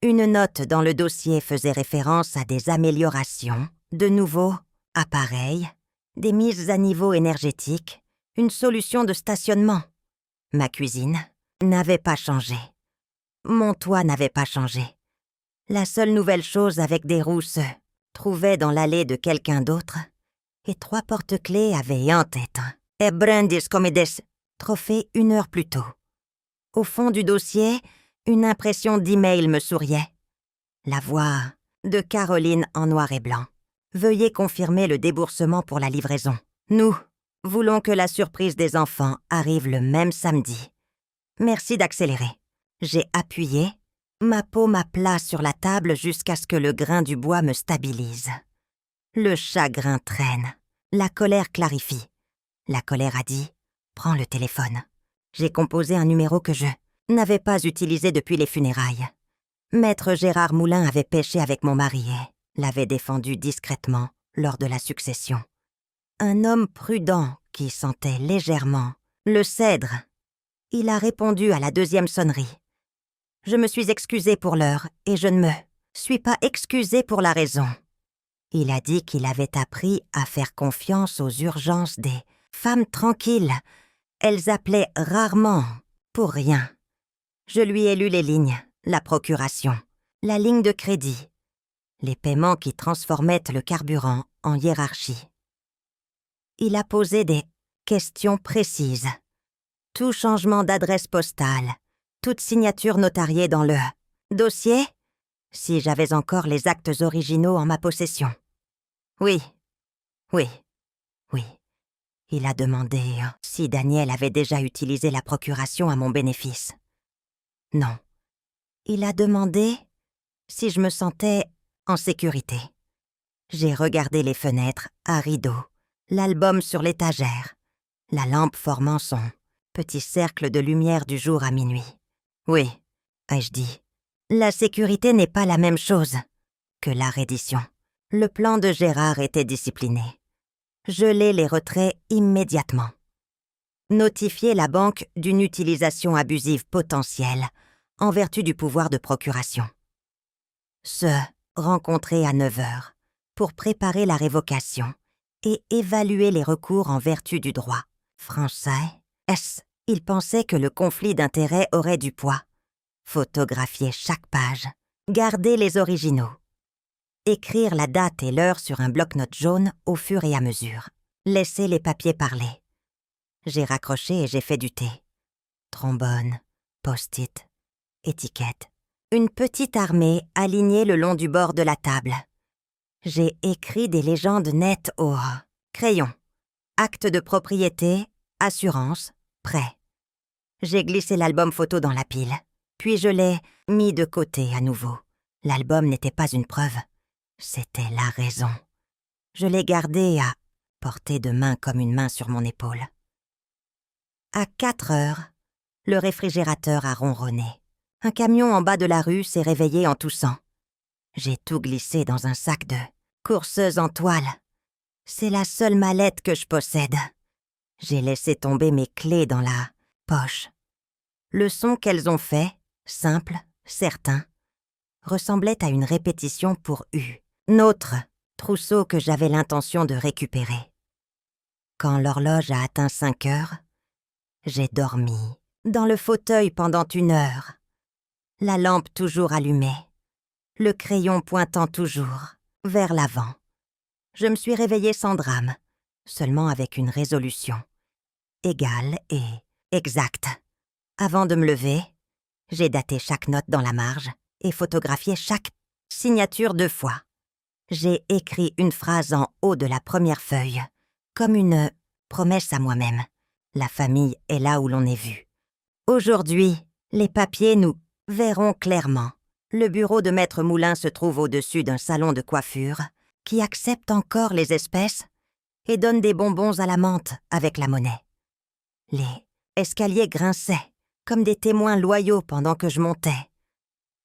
Une note dans le dossier faisait référence à des améliorations, de nouveaux appareils, des mises à niveau énergétiques, une solution de stationnement. Ma cuisine n'avait pas changé. Mon toit n'avait pas changé. La seule nouvelle chose avec des roues se trouvait dans l'allée de quelqu'un d'autre, et 3 porte-clés avaient en tête et brandis comme des trophées 1 heure plus tôt. Au fond du dossier, une impression d'email me souriait. La voix de Caroline en noir et blanc. Veuillez confirmer le déboursement pour la livraison. Nous voulons que la surprise des enfants arrive le même samedi. Merci d'accélérer. J'ai appuyé, ma paume à plat sur la table jusqu'à ce que le grain du bois me stabilise. Le chagrin traîne, la colère clarifie. La colère a dit « Prends le téléphone ». J'ai composé un numéro que je n'avais pas utilisé depuis les funérailles. Maître Gérard Moulin avait pêché avec mon mari et l'avait défendu discrètement lors de la succession. Un homme prudent qui sentait légèrement le cèdre. Il a répondu à la 2e sonnerie. Je me suis excusée pour l'heure et je ne me suis pas excusée pour la raison. Il a dit qu'il avait appris à faire confiance aux urgences des femmes tranquilles Elles appelaient rarement pour rien. Je lui ai lu les lignes, la procuration, la ligne de crédit, les paiements qui transformaient le carburant en hiérarchie. Il a posé des questions précises. Tout changement d'adresse postale, toute signature notariée dans le dossier, si j'avais encore les actes originaux en ma possession. Oui, oui, oui. Il a demandé si Daniel avait déjà utilisé la procuration à mon bénéfice. Non. Il a demandé si je me sentais en sécurité. J'ai regardé les fenêtres à rideaux, l'album sur l'étagère, la lampe formant son petit cercle de lumière du jour à minuit. Oui, ai-je dit, la sécurité n'est pas la même chose que la reddition. Le plan de Gérard était discipliné. Geler les retraits immédiatement. Notifier la banque d'une utilisation abusive potentielle en vertu du pouvoir de procuration. Se rencontrer à 9h pour préparer la révocation et évaluer les recours en vertu du droit. Français, il pensait que le conflit d'intérêts aurait du poids. Photographier chaque page, garder les originaux. Écrire la date et l'heure sur un bloc-notes jaune au fur et à mesure. Laisser les papiers parler. J'ai raccroché et j'ai fait du thé. Trombone, post-it, étiquette. Une petite armée alignée le long du bord de la table. J'ai écrit des légendes nettes au crayon. Acte de propriété, assurance, prêt. J'ai glissé l'album photo dans la pile, puis je l'ai mis de côté à nouveau. L'album n'était pas une preuve. C'était la raison. Je l'ai gardé à portée de main comme une main sur mon épaule. À 4h, le réfrigérateur a ronronné. Un camion en bas de la rue s'est réveillé en toussant. J'ai tout glissé dans un sac de courseuse en toile. C'est la seule mallette que je possède. J'ai laissé tomber mes clés dans la poche. Le son qu'elles ont fait, simple, certain, ressemblait à une répétition pour U. Notre trousseau que j'avais l'intention de récupérer. Quand l'horloge a atteint 5h, j'ai dormi, dans le fauteuil pendant 1 heure. La lampe toujours allumée, le crayon pointant toujours vers l'avant. Je me suis réveillée sans drame, seulement avec une résolution, égale et exacte. Avant de me lever, j'ai daté chaque note dans la marge et photographié chaque signature 2 fois. J'ai écrit une phrase en haut de la première feuille, comme une promesse à moi-même. La famille est là où l'on est vu. Aujourd'hui, les papiers nous verront clairement. Le bureau de Maître Moulin se trouve au-dessus d'un salon de coiffure qui accepte encore les espèces et donne des bonbons à la menthe avec la monnaie. Les escaliers grinçaient comme des témoins loyaux pendant que je montais.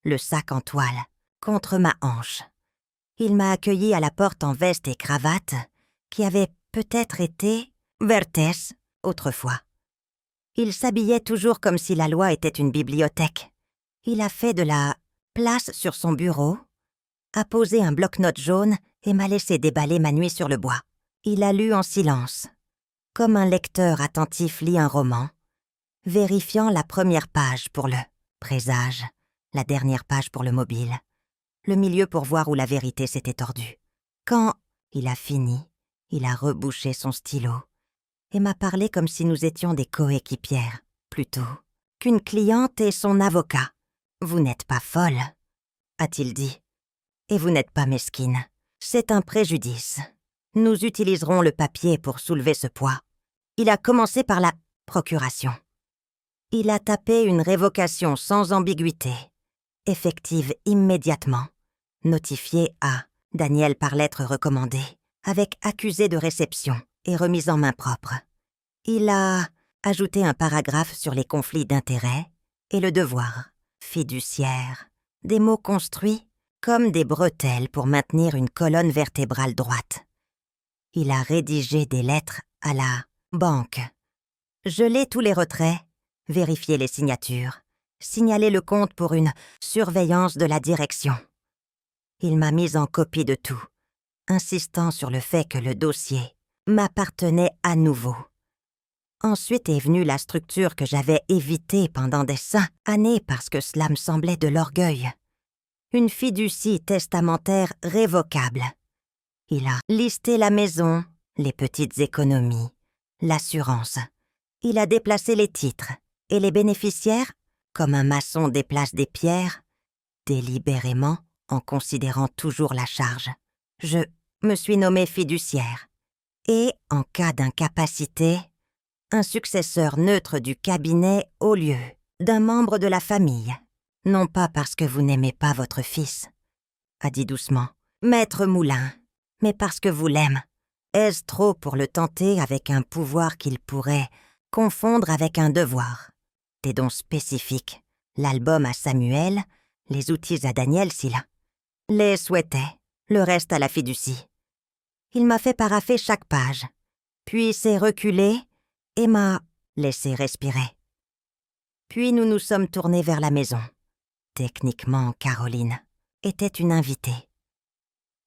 Le sac en toile contre ma hanche. Il m'a accueilli à la porte en veste et cravate, qui avait peut-être été Vertès autrefois. Il s'habillait toujours comme si la loi était une bibliothèque. Il a fait de la place sur son bureau, a posé un bloc-notes jaune et m'a laissé déballer ma nuit sur le bois. Il a lu en silence, comme un lecteur attentif lit un roman, vérifiant la première page pour le présage, la dernière page pour le mobile, le milieu pour voir où la vérité s'était tordue. Quand il a fini, il a rebouché son stylo et m'a parlé comme si nous étions des coéquipières, plutôt qu'une cliente et son avocat. « Vous n'êtes pas folle », a-t-il dit, « et vous n'êtes pas mesquine. C'est un préjudice. Nous utiliserons le papier pour soulever ce poids. » Il a commencé par la procuration. Il a tapé une révocation sans ambiguïté, effective immédiatement, notifiée à Daniel par lettre recommandée, avec accusé de réception et remise en main propre. Il a ajouté un paragraphe sur les conflits d'intérêts et le devoir, fiduciaire, des mots construits comme des bretelles pour maintenir une colonne vertébrale droite. Il a rédigé des lettres à la banque, gelé tous les retraits, vérifié les signatures, signalé le compte pour une surveillance de la direction. Il m'a mise en copie de tout, insistant sur le fait que le dossier m'appartenait à nouveau. Ensuite est venue la structure que j'avais évitée pendant des années parce que cela me semblait de l'orgueil. Une fiducie testamentaire révocable. Il a listé la maison, les petites économies, l'assurance. Il a déplacé les titres et les bénéficiaires, comme un maçon déplace des pierres, délibérément en considérant toujours la charge. Je me suis nommée fiduciaire. Et, en cas d'incapacité, un successeur neutre du cabinet au lieu d'un membre de la famille. Non pas parce que vous n'aimez pas votre fils, a dit doucement Maître Moulin, mais parce que vous l'aimez. Est-ce trop pour le tenter avec un pouvoir qu'il pourrait confondre avec un devoir? Des dons spécifiques, l'album à Samuel, les outils à Daniel Silla. Les souhaitait, le reste à la fiducie. Il m'a fait paraffer chaque page, puis s'est reculé et m'a laissé respirer. Puis nous nous sommes tournés vers la maison. Techniquement, Caroline était une invitée.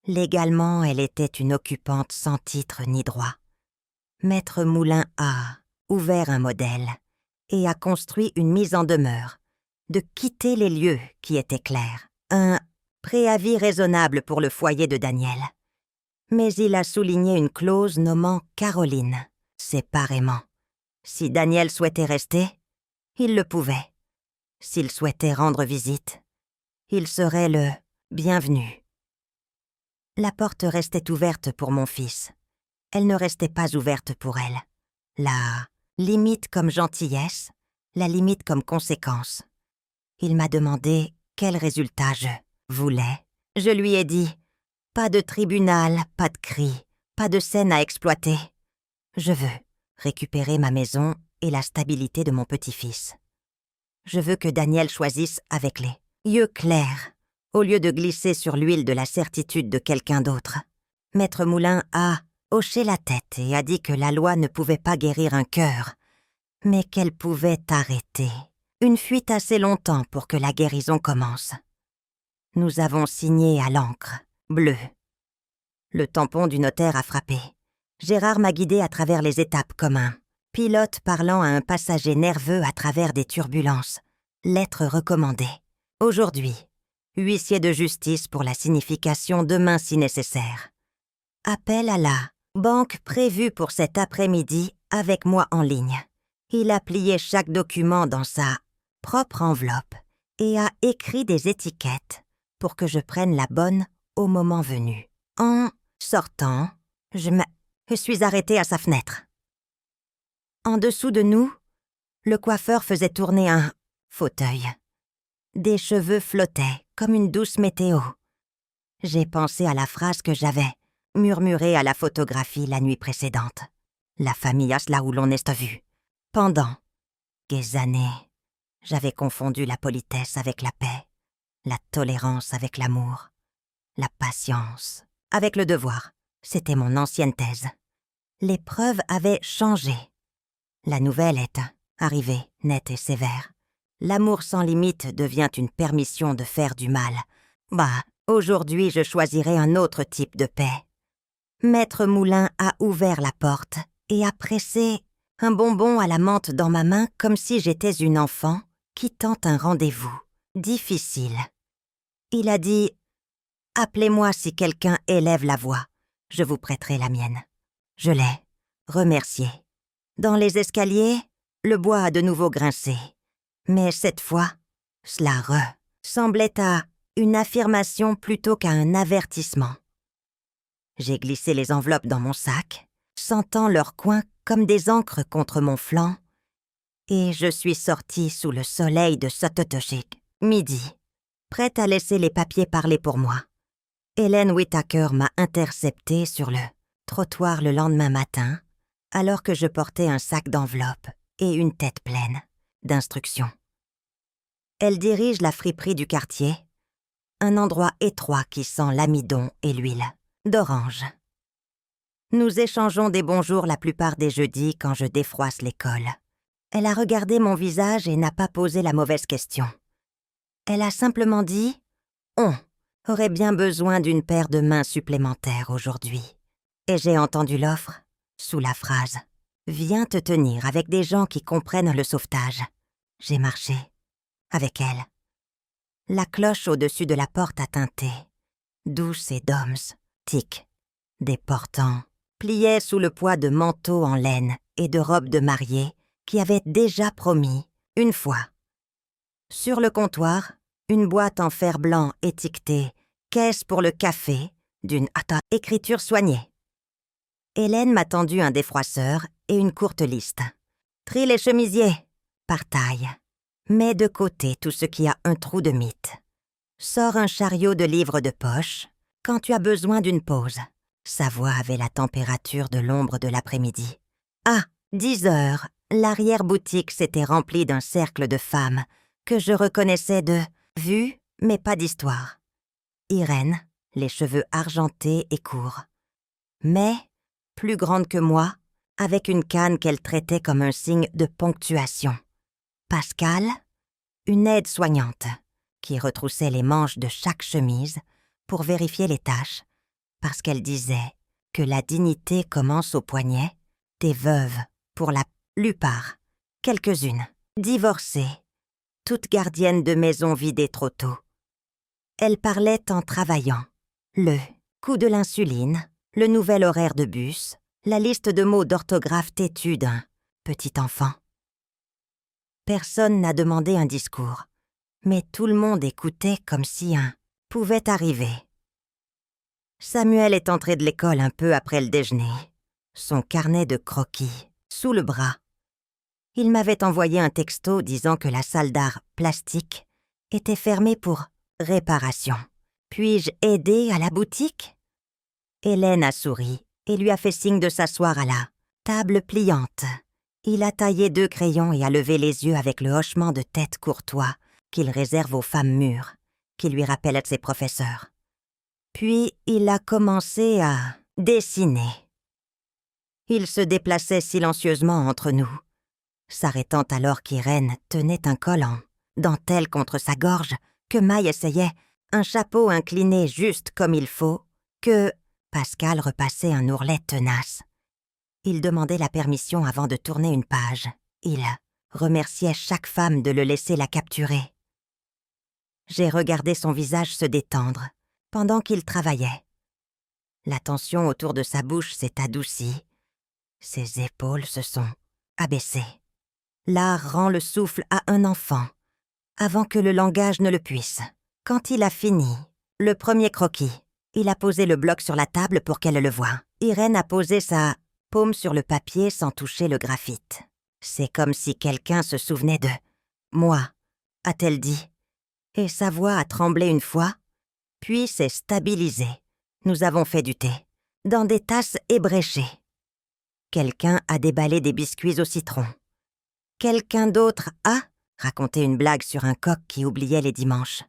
Légalement, elle était une occupante sans titre ni droit. Maître Moulin a ouvert un modèle et a construit une mise en demeure de quitter les lieux qui étaient clairs. Un préavis raisonnable pour le foyer de Daniel. Mais il a souligné une clause nommant Caroline, séparément. Si Daniel souhaitait rester, il le pouvait. S'il souhaitait rendre visite, il serait le bienvenu. La porte restait ouverte pour mon fils. Elle ne restait pas ouverte pour elle. La limite comme gentillesse, la limite comme conséquence. Il m'a demandé quel résultat je voulais. Je lui ai dit « Pas de tribunal, pas de cri, pas de scène à exploiter. Je veux récupérer ma maison et la stabilité de mon petit-fils. Je veux que Daniel choisisse avec les yeux clairs, au lieu de glisser sur l'huile de la certitude de quelqu'un d'autre. » Maître Moulin a hoché la tête et a dit que la loi ne pouvait pas guérir un cœur, mais qu'elle pouvait arrêter une fuite assez longtemps pour que la guérison commence. Nous avons signé à l'encre, bleue. Le tampon du notaire a frappé. Gérard m'a guidé à travers les étapes comme un pilote parlant à un passager nerveux à travers des turbulences. Lettre recommandée. Aujourd'hui, huissier de justice pour la signification demain si nécessaire. Appel à la banque prévue pour cet après-midi avec moi en ligne. Il a plié chaque document dans sa propre enveloppe et a écrit des étiquettes pour que je prenne la bonne au moment venu. En sortant, je suis arrêtée à sa fenêtre. En dessous de nous, le coiffeur faisait tourner un fauteuil. Des cheveux flottaient comme une douce météo. J'ai pensé à la phrase que j'avais murmurée à la photographie la nuit précédente. La famille a cela où l'on est vu. Pendant des années, j'avais confondu la politesse avec la paix, la tolérance avec l'amour, la patience avec le devoir. C'était mon ancienne thèse. Les preuves avaient changé. La nouvelle est arrivée, nette et sévère. L'amour sans limite devient une permission de faire du mal. Aujourd'hui, je choisirai un autre type de paix. Maître Moulin a ouvert la porte et a pressé un bonbon à la menthe dans ma main comme si j'étais une enfant qui tente un rendez-vous difficile. Il a dit « Appelez-moi si quelqu'un élève la voix, je vous prêterai la mienne. » Je l'ai remercié. Dans les escaliers, le bois a de nouveau grincé. Mais cette fois, cela semblait à une affirmation plutôt qu'à un avertissement. J'ai glissé les enveloppes dans mon sac, sentant leurs coins comme des encres contre mon flanc, et je suis sortie sous le soleil de Sototochik, midi, prête à laisser les papiers parler pour moi. Hélène Whittaker m'a interceptée sur le trottoir le lendemain matin, alors que je portais un sac d'enveloppes et une tête pleine d'instructions. Elle dirige la friperie du quartier, un endroit étroit qui sent l'amidon et l'huile d'orange. Nous échangeons des bonjours la plupart des jeudis quand je défroisse l'école. Elle a regardé mon visage et n'a pas posé la mauvaise question. Elle a simplement dit « On aurait bien besoin d'une paire de mains supplémentaires aujourd'hui. » Et j'ai entendu l'offre sous la phrase Viens te tenir avec des gens qui comprennent le sauvetage. J'ai marché. Avec elle. La cloche au-dessus de la porte a tinté. Douce et doms, tic. Des portants pliaient sous le poids de manteaux en laine et de robes de mariée qui avaient déjà promis, une fois. Sur le comptoir, une boîte en fer blanc étiquetée « Caisse pour le café » d'une écriture soignée. Hélène m'a tendu un défroisseur et une courte liste. Trie les chemisiers, par taille. Mets de côté tout ce qui a un trou de mythe. Sors un chariot de livres de poche quand tu as besoin d'une pause. Sa voix avait la température de l'ombre de l'après-midi. À 10 heures, l'arrière-boutique s'était remplie d'un cercle de femmes que je reconnaissais de vue, mais pas d'histoire. Irène, les cheveux argentés et courts. Mais, plus grande que moi, avec une canne qu'elle traitait comme un signe de ponctuation. Pascal, une aide-soignante, qui retroussait les manches de chaque chemise pour vérifier les taches, parce qu'elle disait que la dignité commence au poignet, des veuves, pour la plupart, quelques-unes, divorcées, toutes gardiennes de maisons vidées trop tôt. Elle parlait en travaillant. Le coup de l'insuline, le nouvel horaire de bus, la liste de mots d'orthographe têtus d'un petit enfant. Personne n'a demandé un discours, mais tout le monde écoutait comme si un pouvait arriver. Samuel est entré de l'école un peu après le déjeuner, son carnet de croquis sous le bras. Il m'avait envoyé un texto disant que la salle d'art plastique était fermée pour réparation. Puis-je aider à la boutique? Hélène a souri et lui a fait signe de s'asseoir à la table pliante. Il a taillé 2 crayons et a levé les yeux avec le hochement de tête courtois qu'il réserve aux femmes mûres, qui lui rappellent ses professeurs. Puis il a commencé à dessiner. Il se déplaçait silencieusement entre nous, s'arrêtant alors qu'Irène tenait un collant, dentelle contre sa gorge, que Maï essayait, un chapeau incliné juste comme il faut, que Pascal repassait un ourlet tenace. Il demandait la permission avant de tourner une page. Il remerciait chaque femme de le laisser la capturer. J'ai regardé son visage se détendre pendant qu'il travaillait. La tension autour de sa bouche s'est adoucie. Ses épaules se sont abaissées. L'art rend le souffle à un enfant, avant que le langage ne le puisse. Quand il a fini, le premier croquis, il a posé le bloc sur la table pour qu'elle le voie. Irène a posé sa paume sur le papier sans toucher le graphite. C'est comme si quelqu'un se souvenait de « moi », a-t-elle dit. Et sa voix a tremblé une fois, puis s'est stabilisée. Nous avons fait du thé, dans des tasses ébréchées. Quelqu'un a déballé des biscuits au citron. Quelqu'un d'autre a raconté une blague sur un coq qui oubliait les dimanches.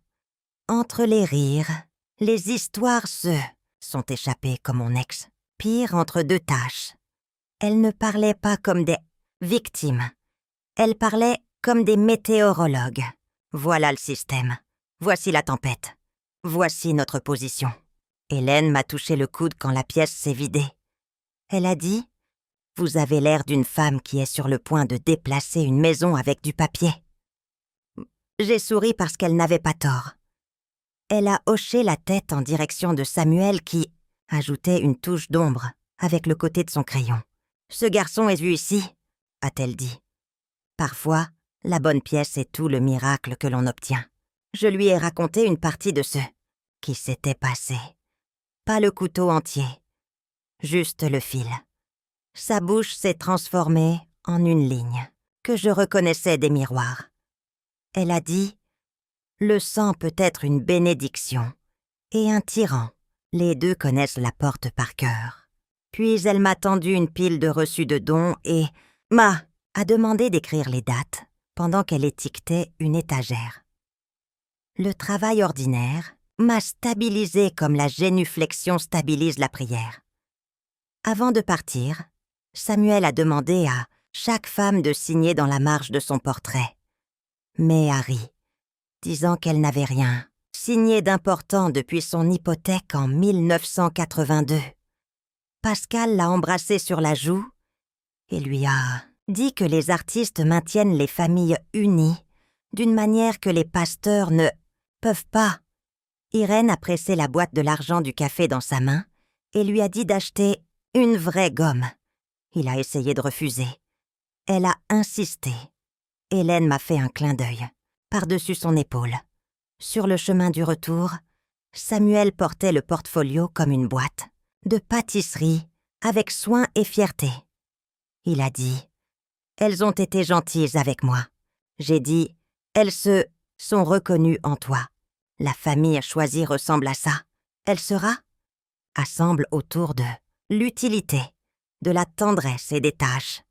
Entre les rires, les histoires se sont échappées comme mon ex. Pire, entre 2 tâches. Elle ne parlait pas comme des victimes. Elle parlait comme des météorologues. Voilà le système. Voici la tempête. Voici notre position. Hélène m'a touché le coude quand la pièce s'est vidée. Elle a dit « Vous avez l'air d'une femme qui est sur le point de déplacer une maison avec du papier. » J'ai souri parce qu'elle n'avait pas tort. Elle a hoché la tête en direction de Samuel qui ajoutait une touche d'ombre avec le côté de son crayon. « Ce garçon est vu ici », a-t-elle dit. Parfois, la bonne pièce est tout le miracle que l'on obtient. Je lui ai raconté une partie de ce qui s'était passé. Pas le couteau entier, juste le fil. Sa bouche s'est transformée en une ligne que je reconnaissais des miroirs. Elle a dit « Le sang peut être une bénédiction et un tyran. Les 2 connaissent la porte par cœur. » Puis elle m'a tendu une pile de reçus de dons et a demandé d'écrire les dates pendant qu'elle étiquetait une étagère. Le travail ordinaire m'a stabilisé comme la génuflexion stabilise la prière. Avant de partir, Samuel a demandé à chaque femme de signer dans la marge de son portrait. Mais Harry, disant qu'elle n'avait rien signé d'important depuis son hypothèque en 1982. Pascal l'a embrassé sur la joue et lui a dit que les artistes maintiennent les familles unies d'une manière que les pasteurs ne peuvent pas. Irène a pressé la boîte de l'argent du café dans sa main et lui a dit d'acheter une vraie gomme. Il a essayé de refuser. Elle a insisté. Hélène m'a fait un clin d'œil, par-dessus son épaule. Sur le chemin du retour, Samuel portait le portfolio comme une boîte, de pâtisserie, avec soin et fierté. Il a dit « Elles ont été gentilles avec moi. » J'ai dit « Elles se sont reconnues en toi. La famille choisie ressemble à ça. Elle sera ?» Assemble autour de l'utilité, de la tendresse et des tâches.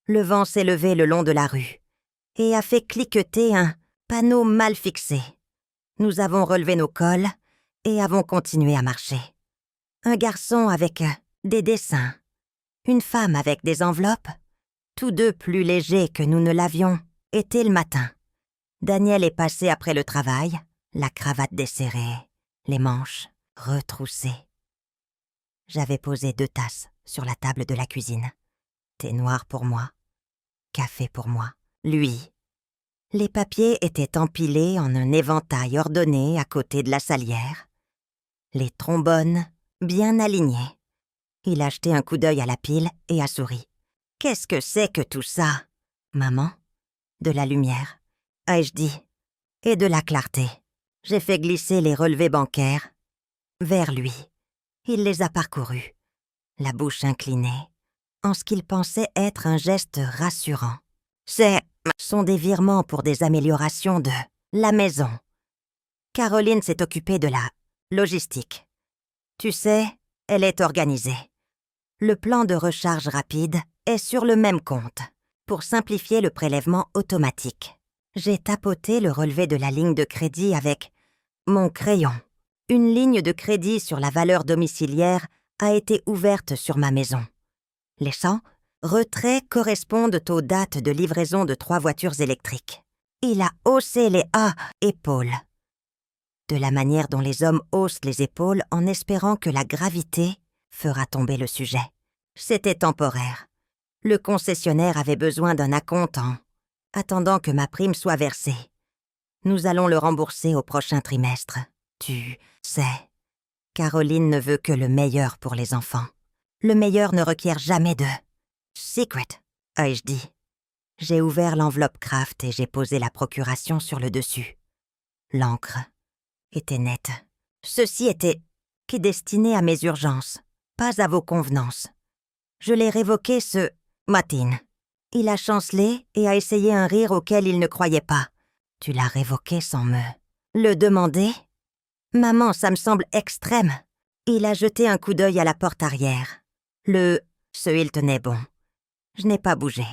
Le vent s'est levé le long de la rue et a fait cliqueter un panneau mal fixé. Nous avons relevé nos cols et avons continué à marcher. Un garçon avec des dessins, une femme avec des enveloppes, tous deux plus légers que nous ne l'avions été le matin. Daniel est passé après le travail, la cravate desserrée, les manches retroussées. J'avais posé 2 tasses sur la table de la cuisine. Thé noir pour moi, café pour moi, lui. Les papiers étaient empilés en un éventail ordonné à côté de la salière. Les trombones bien alignés. Il a jeté un coup d'œil à la pile et a souri. « Qu'est-ce que c'est que tout ça, maman ?»« De la lumière, ai-je dit, et de la clarté. » J'ai fait glisser les relevés bancaires vers lui. Il les a parcourus, la bouche inclinée, en ce qu'il pensait être un geste rassurant. Sont des virements pour des améliorations de la maison. Caroline s'est occupée de la logistique. Tu sais, elle est organisée. Le plan de recharge rapide est sur le même compte, pour simplifier le prélèvement automatique. J'ai tapoté le relevé de la ligne de crédit avec mon crayon. Une ligne de crédit sur la valeur domiciliaire a été ouverte sur ma maison. Les retraits correspondent aux dates de livraison de 3 voitures électriques. Il a haussé les épaules. De la manière dont les hommes haussent les épaules en espérant que la gravité fera tomber le sujet. C'était temporaire. Le concessionnaire avait besoin d'un acompte en attendant que ma prime soit versée. Nous allons le rembourser au prochain trimestre. Tu sais, Caroline ne veut que le meilleur pour les enfants. Le meilleur ne requiert jamais de secret, ai-je dit. J'ai ouvert l'enveloppe Kraft et j'ai posé la procuration sur le dessus. L'encre était nette. Ceci était destiné à mes urgences, pas à vos convenances. Je l'ai révoqué ce matin. Il a chancelé et a essayé un rire auquel il ne croyait pas. Tu l'as révoqué sans me le demander? Maman, ça me semble extrême. Il a jeté un coup d'œil à la porte arrière. Il tenait bon. Je n'ai pas bougé.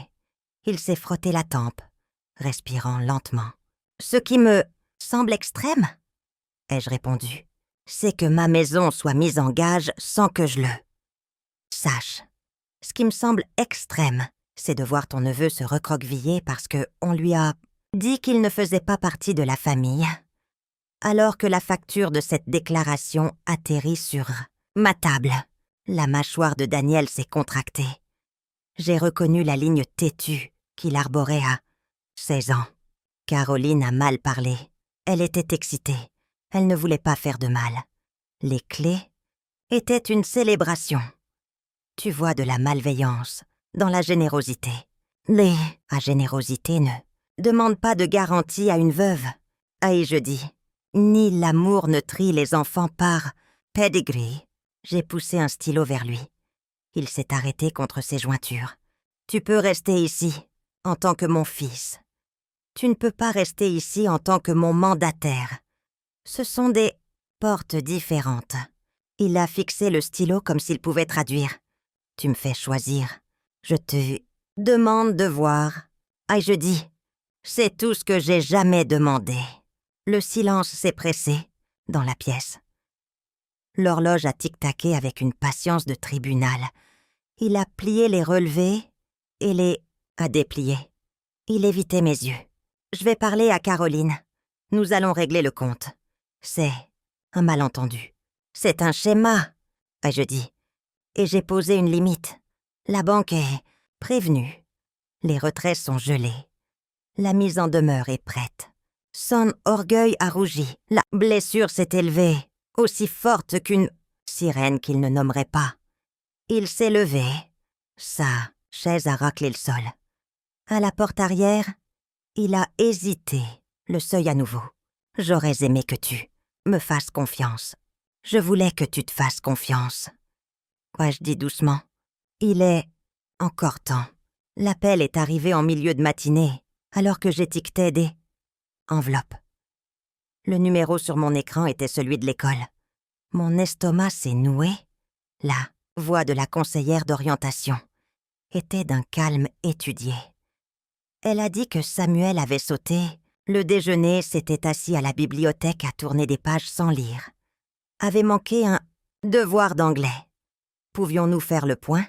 Il s'est frotté la tempe, respirant lentement. Ce qui me semble extrême, ai-je répondu, c'est que ma maison soit mise en gage sans que je le sache. Ce qui me semble extrême, c'est de voir ton neveu se recroqueviller parce qu'on lui a dit qu'il ne faisait pas partie de la famille, alors que la facture de cette déclaration atterrit sur ma table. La mâchoire de Daniel s'est contractée. J'ai reconnu la ligne têtue qu'il arborait à 16 ans. Caroline a mal parlé. Elle était excitée. Elle ne voulait pas faire de mal. Les clés étaient une célébration. Tu vois de la malveillance dans la générosité. La générosité ne demande pas de garantie à une veuve, ai-je dit. Ni l'amour ne trie les enfants par pedigree. J'ai poussé un stylo vers lui. Il s'est arrêté contre ses jointures. Tu peux rester ici, en tant que mon fils. Tu ne peux pas rester ici en tant que mon mandataire. Ce sont des portes différentes. Il a fixé le stylo comme s'il pouvait traduire. Tu me fais choisir. Je te demande de voir. Ai-je dit, c'est tout ce que j'ai jamais demandé. Le silence s'est pressé dans la pièce. L'horloge a tic-taqué avec une patience de tribunal. Il a plié les relevés et les a dépliés. Il évitait mes yeux. Je vais parler à Caroline. Nous allons régler le compte. C'est un malentendu. C'est un schéma, ai-je dit. Et j'ai posé une limite. La banque est Prévenu. Les retraits sont gelés. La mise en demeure est prête. Son orgueil a rougi. La blessure s'est élevée, aussi forte qu'une sirène qu'il ne nommerait pas. Il s'est levé. Sa chaise a raclé le sol. À la porte arrière, il a hésité, le seuil à nouveau. J'aurais aimé que tu me fasses confiance. Je voulais que tu te fasses confiance. Ouais, je dis doucement. Il est encore temps. L'appel est arrivé en milieu de matinée, alors que j'étiquetais des enveloppes. Le numéro sur mon écran était celui de l'école. Mon estomac s'est noué. La voix de la conseillère d'orientation était d'un calme étudié. Elle a dit que Samuel avait sauté. Le déjeuner s'était assis à la bibliothèque à tourner des pages sans lire. Avait manqué un devoir d'anglais. Pouvions-nous faire le point?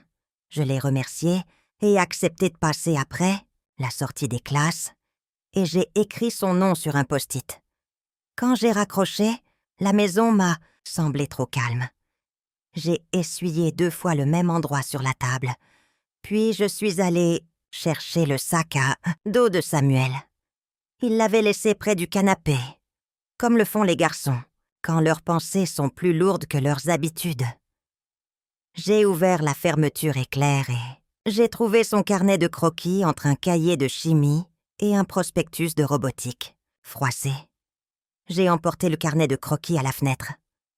Je l'ai remercié et accepté de passer après, la sortie des classes, et j'ai écrit son nom sur un post-it. Quand j'ai raccroché, la maison m'a semblé trop calme. J'ai essuyé 2 fois le même endroit sur la table, puis je suis allée chercher le sac à dos de Samuel. Il l'avait laissé près du canapé, comme le font les garçons, quand leurs pensées sont plus lourdes que leurs habitudes. J'ai ouvert la fermeture éclair et j'ai trouvé son carnet de croquis entre un cahier de chimie et un prospectus de robotique, froissé. J'ai emporté le carnet de croquis à la fenêtre.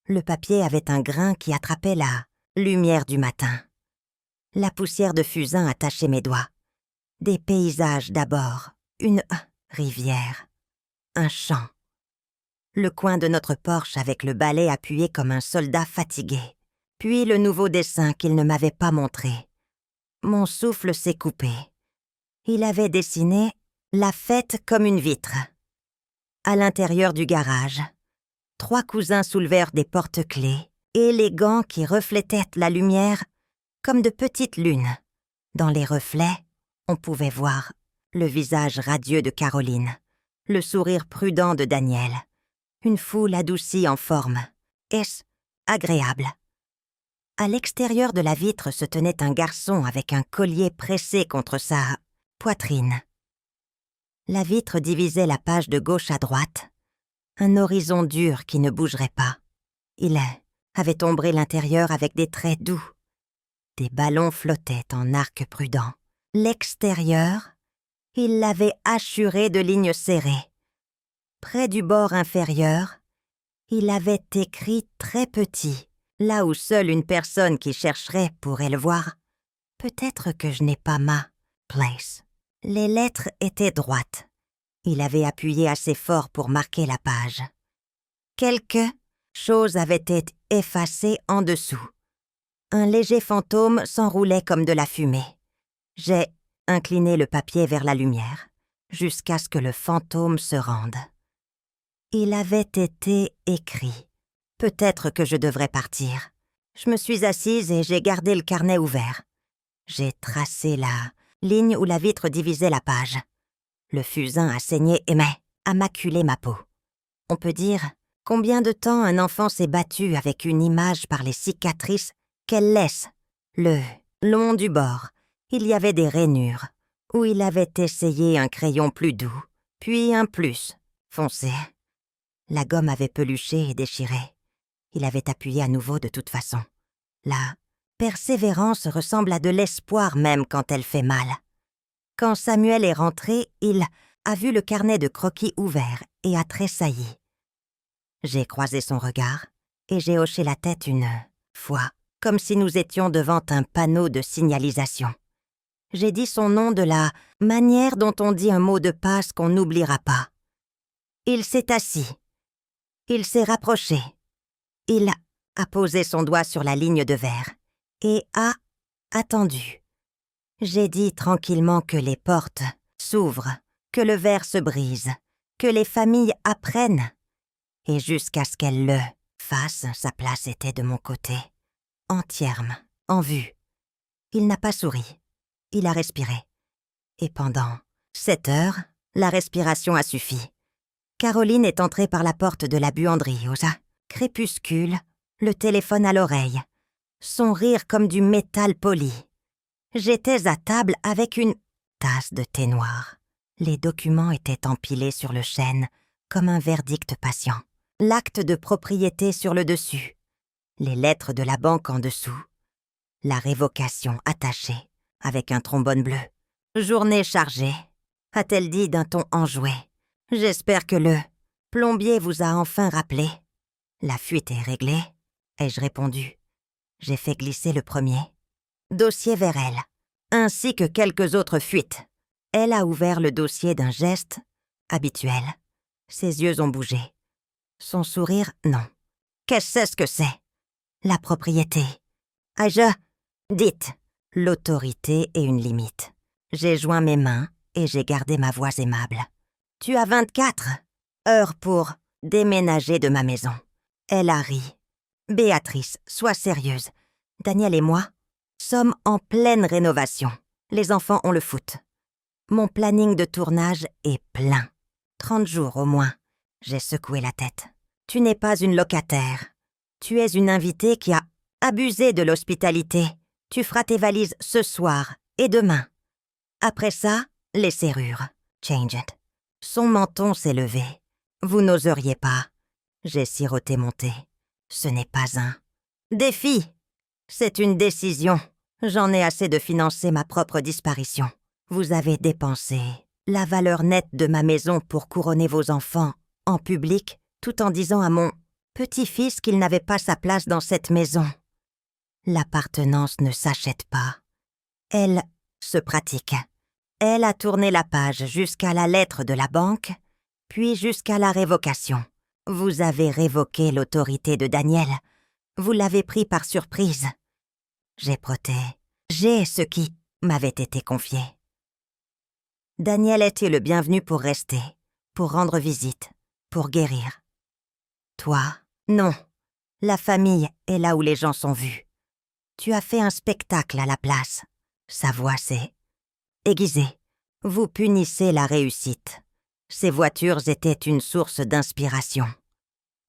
Le papier avait un grain qui attrapait la lumière du matin. La poussière de fusain a taché mes doigts. Des paysages d'abord, une rivière, un champ. Le coin de notre porche avec le balai appuyé comme un soldat fatigué. Puis le nouveau dessin qu'il ne m'avait pas montré. Mon souffle s'est coupé. Il avait dessiné la fête comme une vitre. À l'intérieur du garage, 3 cousins soulevèrent des porte-clés, élégants qui reflétaient la lumière comme de petites lunes. Dans les reflets, on pouvait voir le visage radieux de Caroline, le sourire prudent de Daniel, une foule adoucie en forme. Est-ce agréable? À l'extérieur de la vitre se tenait un garçon avec un collier pressé contre sa poitrine. La vitre divisait la page de gauche à droite, un horizon dur qui ne bougerait pas. Il avait ombré l'intérieur avec des traits doux. Des ballons flottaient en arc prudent. L'extérieur, il l'avait hachuré de lignes serrées. Près du bord inférieur, il avait écrit très petit, là où seule une personne qui chercherait pourrait le voir. Peut-être que je n'ai pas ma place. Les lettres étaient droites. Il avait appuyé assez fort pour marquer la page. Quelque chose avait été effacée en dessous. Un léger fantôme s'enroulait comme de la fumée. J'ai incliné le papier vers la lumière, jusqu'à ce que le fantôme se rende. Il avait été écrit. Peut-être que je devrais partir. Je me suis assise et j'ai gardé le carnet ouvert. J'ai tracé la ligne où la vitre divisait la page. Le fusain a saigné et a maculé ma peau. On peut dire combien de temps un enfant s'est battu avec une image par les cicatrices qu'elle laisse. Le long du bord, il y avait des rainures, où il avait essayé un crayon plus doux, puis un plus foncé. La gomme avait peluché et déchiré. Il avait appuyé à nouveau de toute façon. La persévérance ressemble à de l'espoir même quand elle fait mal. Quand Samuel est rentré, il a vu le carnet de croquis ouvert et a tressailli. J'ai croisé son regard et j'ai hoché la tête une fois, comme si nous étions devant un panneau de signalisation. J'ai dit son nom de la manière dont on dit un mot de passe qu'on n'oubliera pas. Il s'est assis. Il s'est rapproché. Il a posé son doigt sur la ligne de verre et a attendu. J'ai dit tranquillement que les portes s'ouvrent, que le verre se brise, que les familles apprennent. Et jusqu'à ce qu'elle le fasse, sa place était de mon côté, entièrement, en vue. Il n'a pas souri. Il a respiré. Et pendant 7 heures, la respiration a suffi. Caroline est entrée par la porte de la buanderie aux crépuscule, le téléphone à l'oreille, son rire comme du métal poli. J'étais à table avec une tasse de thé noir. Les documents étaient empilés sur le chêne comme un verdict patient. L'acte de propriété sur le dessus, les lettres de la banque en dessous, la révocation attachée avec un trombone bleu. Journée chargée, a-t-elle dit d'un ton enjoué. J'espère que le plombier vous a enfin rappelé. La fuite est réglée, ai-je répondu. J'ai fait glisser le premier dossier vers elle, ainsi que quelques autres fuites. Elle a ouvert le dossier d'un geste habituel. Ses yeux ont bougé. Son sourire, non. Qu'est-ce que c'est? La propriété. Ai-je... Dites. L'autorité est une limite. J'ai joint mes mains et j'ai gardé ma voix aimable. Tu as 24 heures pour déménager de ma maison. Elle a ri. Béatrice, sois sérieuse. Daniel et moi sommes en pleine rénovation. Les enfants ont le foot. Mon planning de tournage est plein. 30 jours au moins. J'ai secoué la tête. Tu n'es pas une locataire. Tu es une invitée qui a abusé de l'hospitalité. Tu feras tes valises ce soir et demain. Après ça, les serrures. Change it. Son menton s'est levé. Vous n'oseriez pas. J'ai siroté mon thé. Ce n'est pas un défi. C'est une décision. J'en ai assez de financer ma propre disparition. Vous avez dépensé la valeur nette de ma maison pour couronner vos enfants en public, tout en disant à mon petit-fils qu'il n'avait pas sa place dans cette maison. L'appartenance ne s'achète pas. Elle se pratique. Elle a tourné la page jusqu'à la lettre de la banque, puis jusqu'à la révocation. Vous avez révoqué l'autorité de Daniel. Vous l'avez pris par surprise. J'ai ce qui m'avait été confié. Daniel était le bienvenu pour rester, pour rendre visite, pour guérir. Toi, non. La famille est là où les gens sont vus. Tu as fait un spectacle à la place. Sa voix s'est aiguisée. Vous punissez la réussite. Ces voitures étaient une source d'inspiration.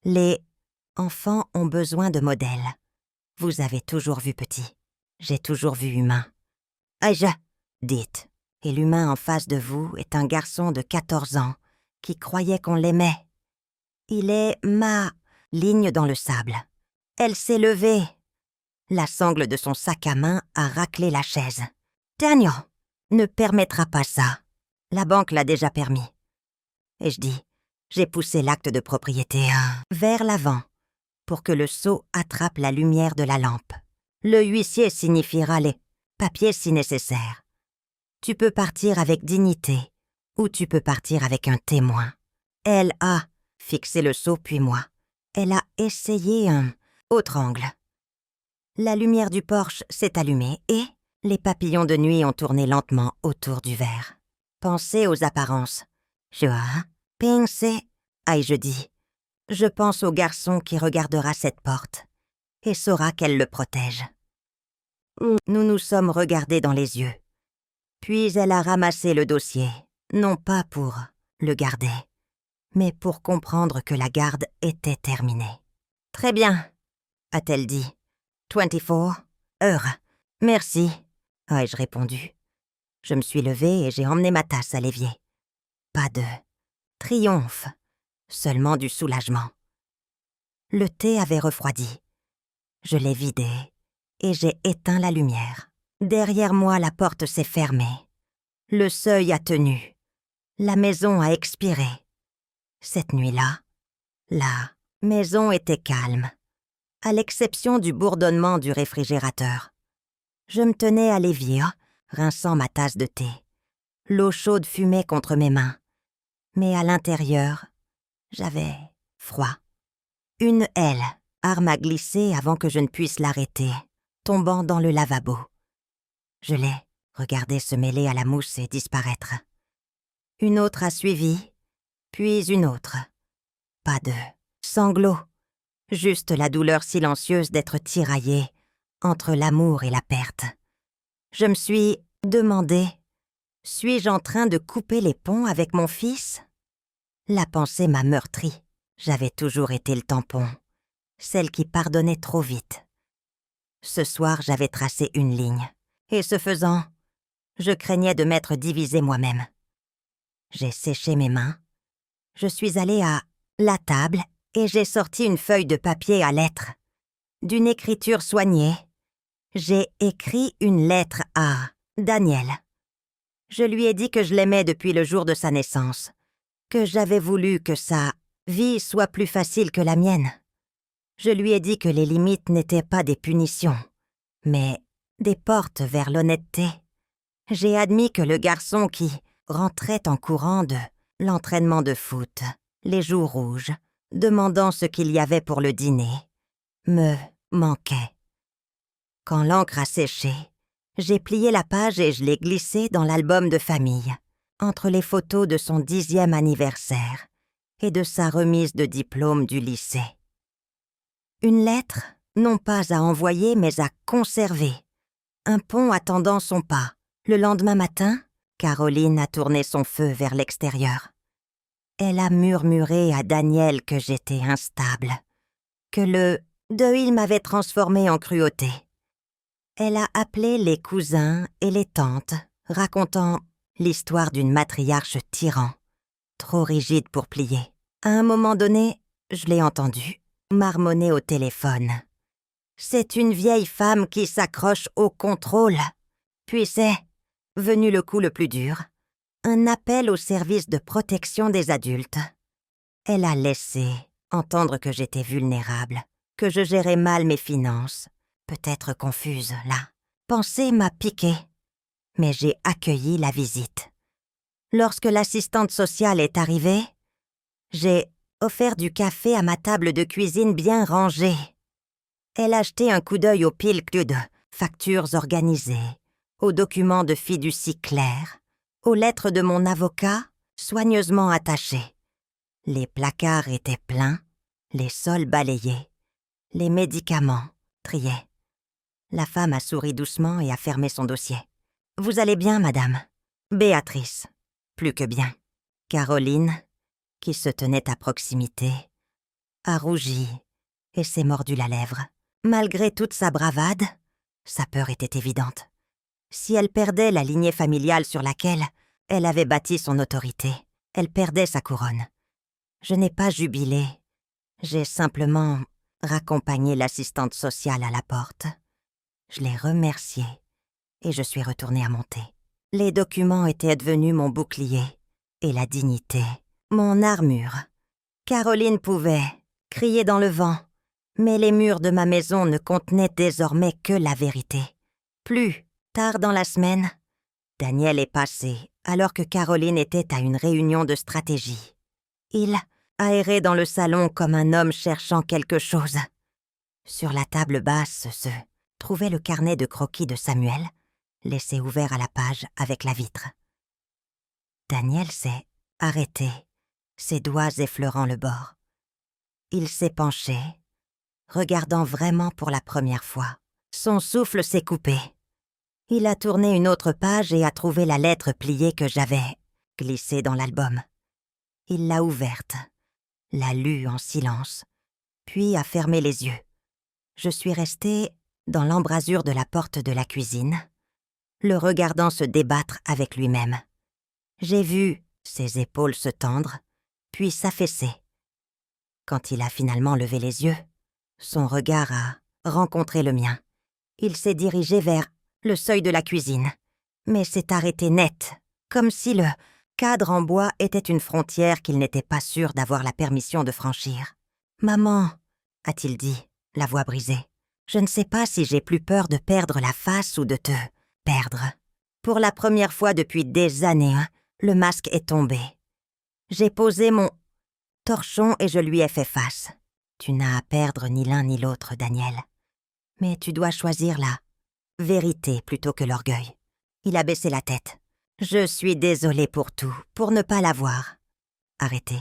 Les enfants ont besoin de modèles. Vous avez toujours vu petit. J'ai toujours vu humain. Ai-je, dites. Et l'humain en face de vous est un garçon de 14 ans qui croyait qu'on l'aimait. Il est ma ligne dans le sable. Elle s'est levée. La sangle de son sac à main a raclé la chaise. Daniel ne permettra pas ça. La banque l'a déjà permis. Et je dis, j'ai poussé l'acte de propriété vers l'avant pour que le seau attrape la lumière de la lampe. Le huissier signifiera les papiers si nécessaire. Tu peux partir avec dignité ou tu peux partir avec un témoin. Elle a fixé le seau puis moi. Elle a essayé un autre angle. La lumière du porche s'est allumée et les papillons de nuit ont tourné lentement autour du verre. Pensez aux apparences. Je pensé, ai-je dit. Je pense au garçon qui regardera cette porte et saura qu'elle le protège. Nous nous sommes regardés dans les yeux. Puis elle a ramassé le dossier, non pas pour le garder, mais pour comprendre que la garde était terminée. « Très bien, a-t-elle dit. 24 heures. Merci, ai-je répondu. Je me suis levée et j'ai emmené ma tasse à l'évier. Pas de triomphe, seulement du soulagement. Le thé avait refroidi. Je l'ai vidé et j'ai éteint la lumière. Derrière moi, la porte s'est fermée. Le seuil a tenu. La maison a expiré. Cette nuit-là, la maison était calme, à l'exception du bourdonnement du réfrigérateur. Je me tenais à l'évier, rinçant ma tasse de thé. L'eau chaude fumait contre mes mains. Mais à l'intérieur, j'avais froid. Une aile, arme à glisser avant que je ne puisse l'arrêter, tombant dans le lavabo. Je l'ai regardé se mêler à la mousse et disparaître. Une autre a suivi, puis une autre. Pas de sanglots, juste la douleur silencieuse d'être tiraillée entre l'amour et la perte. Je me suis demandé, suis-je en train de couper les ponts avec mon fils? La pensée m'a meurtri. J'avais toujours été le tampon, celle qui pardonnait trop vite. Ce soir, j'avais tracé une ligne, et ce faisant, je craignais de m'être divisée moi-même. J'ai séché mes mains, je suis allée à la table et j'ai sorti une feuille de papier à lettres. D'une écriture soignée, j'ai écrit une lettre à Daniel. Je lui ai dit que je l'aimais depuis le jour de sa naissance, que j'avais voulu que sa vie soit plus facile que la mienne. Je lui ai dit que les limites n'étaient pas des punitions, mais des portes vers l'honnêteté. J'ai admis que le garçon qui rentrait en courant de l'entraînement de foot, les joues rouges, demandant ce qu'il y avait pour le dîner, me manquait. Quand l'encre a séché, j'ai plié la page et je l'ai glissée dans l'album de famille, entre les photos de son 10e anniversaire et de sa remise de diplôme du lycée. Une lettre, non pas à envoyer, mais à conserver. Un pont attendant son pas. Le lendemain matin, Caroline a tourné son feu vers l'extérieur. Elle a murmuré à Daniel que j'étais instable, que le deuil m'avait transformée en cruauté. Elle a appelé les cousins et les tantes, racontant l'histoire d'une matriarche tyran, trop rigide pour plier. À un moment donné, je l'ai entendue marmonner au téléphone. C'est une vieille femme qui s'accroche au contrôle. Puis c'est, venu le coup le plus dur, un appel au service de protection des adultes. Elle a laissé entendre que j'étais vulnérable, que je gérais mal mes finances, peut-être confuse, là. Penser m'a piqué, mais j'ai accueilli la visite. Lorsque l'assistante sociale est arrivée, j'ai offert du café à ma table de cuisine bien rangée. Elle a jeté un coup d'œil aux piles de factures organisées, aux documents de fiducie clairs, aux lettres de mon avocat soigneusement attachées. Les placards étaient pleins, les sols balayés, les médicaments triés. La femme a souri doucement et a fermé son dossier. « Vous allez bien, madame ?»« Béatrice. » Plus que bien. Caroline, qui se tenait à proximité, a rougi et s'est mordu la lèvre. Malgré toute sa bravade, sa peur était évidente. Si elle perdait la lignée familiale sur laquelle elle avait bâti son autorité, elle perdait sa couronne. Je n'ai pas jubilé, j'ai simplement raccompagné l'assistante sociale à la porte. Je l'ai remerciée et je suis retournée à mon thé. Les documents étaient devenus mon bouclier et la dignité, mon armure. Caroline pouvait crier dans le vent, mais les murs de ma maison ne contenaient désormais que la vérité. Plus tard dans la semaine, Daniel est passé alors que Caroline était à une réunion de stratégie. Il aérait dans le salon comme un homme cherchant quelque chose. Sur la table basse se trouvait le carnet de croquis de Samuel, laissé ouvert à la page avec la vitre. Daniel s'est arrêté, ses doigts effleurant le bord. Il s'est penché, regardant vraiment pour la première fois. Son souffle s'est coupé. Il a tourné une autre page et a trouvé la lettre pliée que j'avais glissée dans l'album. Il l'a ouverte, l'a lue en silence, puis a fermé les yeux. Je suis restée dans l'embrasure de la porte de la cuisine, le regardant se débattre avec lui-même. J'ai vu ses épaules se tendre, puis s'affaisser. Quand il a finalement levé les yeux, son regard a rencontré le mien. Il s'est dirigé vers le seuil de la cuisine, mais s'est arrêté net, comme si le cadre en bois était une frontière qu'il n'était pas sûr d'avoir la permission de franchir. « Maman, » a-t-il dit, la voix brisée, « je ne sais pas si j'ai plus peur de perdre la face ou de te perdre. » Pour la première fois depuis des années, le masque est tombé. J'ai posé mon torchon et je lui ai fait face. « Tu n'as à perdre ni l'un ni l'autre, Daniel. Mais tu dois choisir la vérité plutôt que l'orgueil. » Il a baissé la tête. « Je suis désolée pour tout, pour ne pas l'avoir arrêté,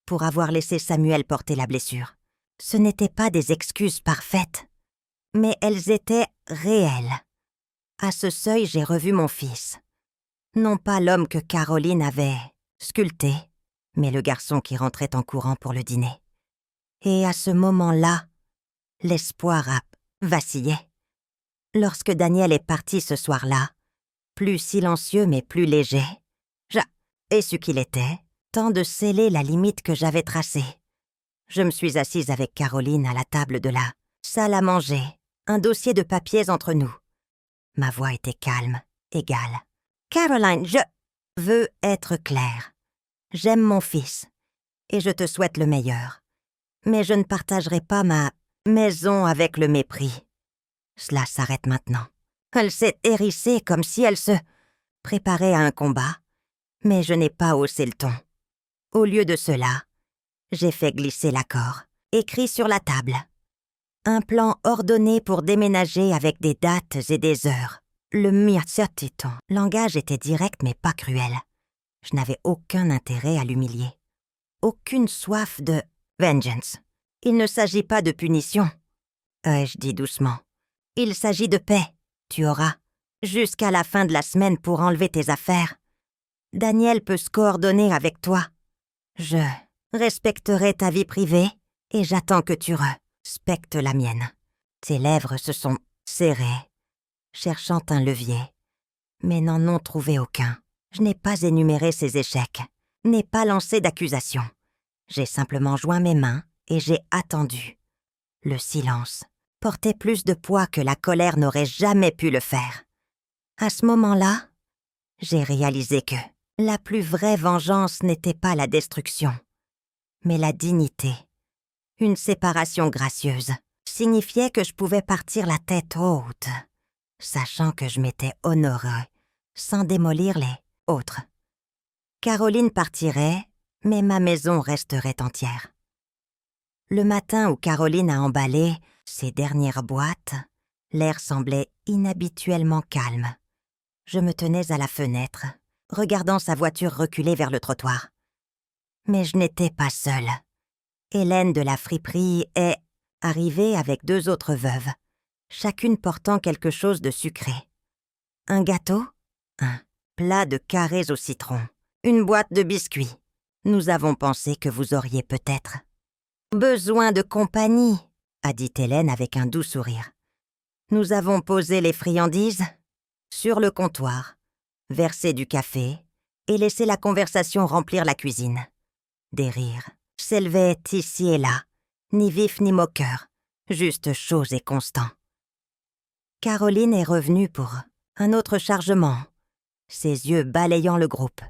pour avoir laissé Samuel porter la blessure. Ce n'étaient pas des excuses parfaites, mais elles étaient réelles. À ce seuil, j'ai revu mon fils. Non pas l'homme que Caroline avait sculpté, mais le garçon qui rentrait en courant pour le dîner. Et à ce moment-là, l'espoir a vacillé. Lorsque Daniel est parti ce soir-là, plus silencieux mais plus léger, et ce qu'il était, tant de sceller la limite que j'avais tracée. Je me suis assise avec Caroline à la table de la salle à manger, un dossier de papiers entre nous. Ma voix était calme, égale. « Caroline, je veux être claire. J'aime mon fils, et je te souhaite le meilleur. Mais je ne partagerai pas ma maison avec le mépris. Cela s'arrête maintenant. » Elle s'est hérissée comme si elle se préparait à un combat, mais je n'ai pas haussé le ton. Au lieu de cela, j'ai fait glisser l'accord, écrit sur la table. Un plan ordonné pour déménager avec des dates et des heures. Le miatsatiton. Langage était direct mais pas cruel. Je n'avais aucun intérêt à l'humilier. Aucune soif de vengeance. Il ne s'agit pas de punition, ai-je dit doucement. Il s'agit de paix. Tu auras jusqu'à la fin de la semaine pour enlever tes affaires. Daniel peut se coordonner avec toi. Je respecterai ta vie privée et j'attends que tu respectes la mienne. Tes lèvres se sont serrées, cherchant un levier, mais n'en ont trouvé aucun. Je n'ai pas énuméré ses échecs, n'ai pas lancé d'accusation. J'ai simplement joint mes mains et j'ai attendu. Le silence portait plus de poids que la colère n'aurait jamais pu le faire. À ce moment-là, j'ai réalisé que la plus vraie vengeance n'était pas la destruction, mais la dignité. Une séparation gracieuse signifiait que je pouvais partir la tête haute, sachant que je m'étais honorée, sans démolir les autres. Caroline partirait, mais ma maison resterait entière. Le matin où Caroline a emballé ses dernières boîtes, l'air semblait inhabituellement calme. Je me tenais à la fenêtre, regardant sa voiture reculer vers le trottoir. Mais je n'étais pas seule. Hélène de la friperie est arrivée avec 2 autres veuves, chacune portant quelque chose de sucré. Un gâteau, un plat de carrés au citron, une boîte de biscuits. Nous avons pensé que vous auriez peut-être besoin de compagnie, a dit Hélène avec un doux sourire. Nous avons posé les friandises sur le comptoir, versé du café et laissé la conversation remplir la cuisine. Des rires s'élevaient ici et là, ni vifs ni moqueurs, juste chauds et constants. Caroline est revenue pour un autre chargement, ses yeux balayant le groupe.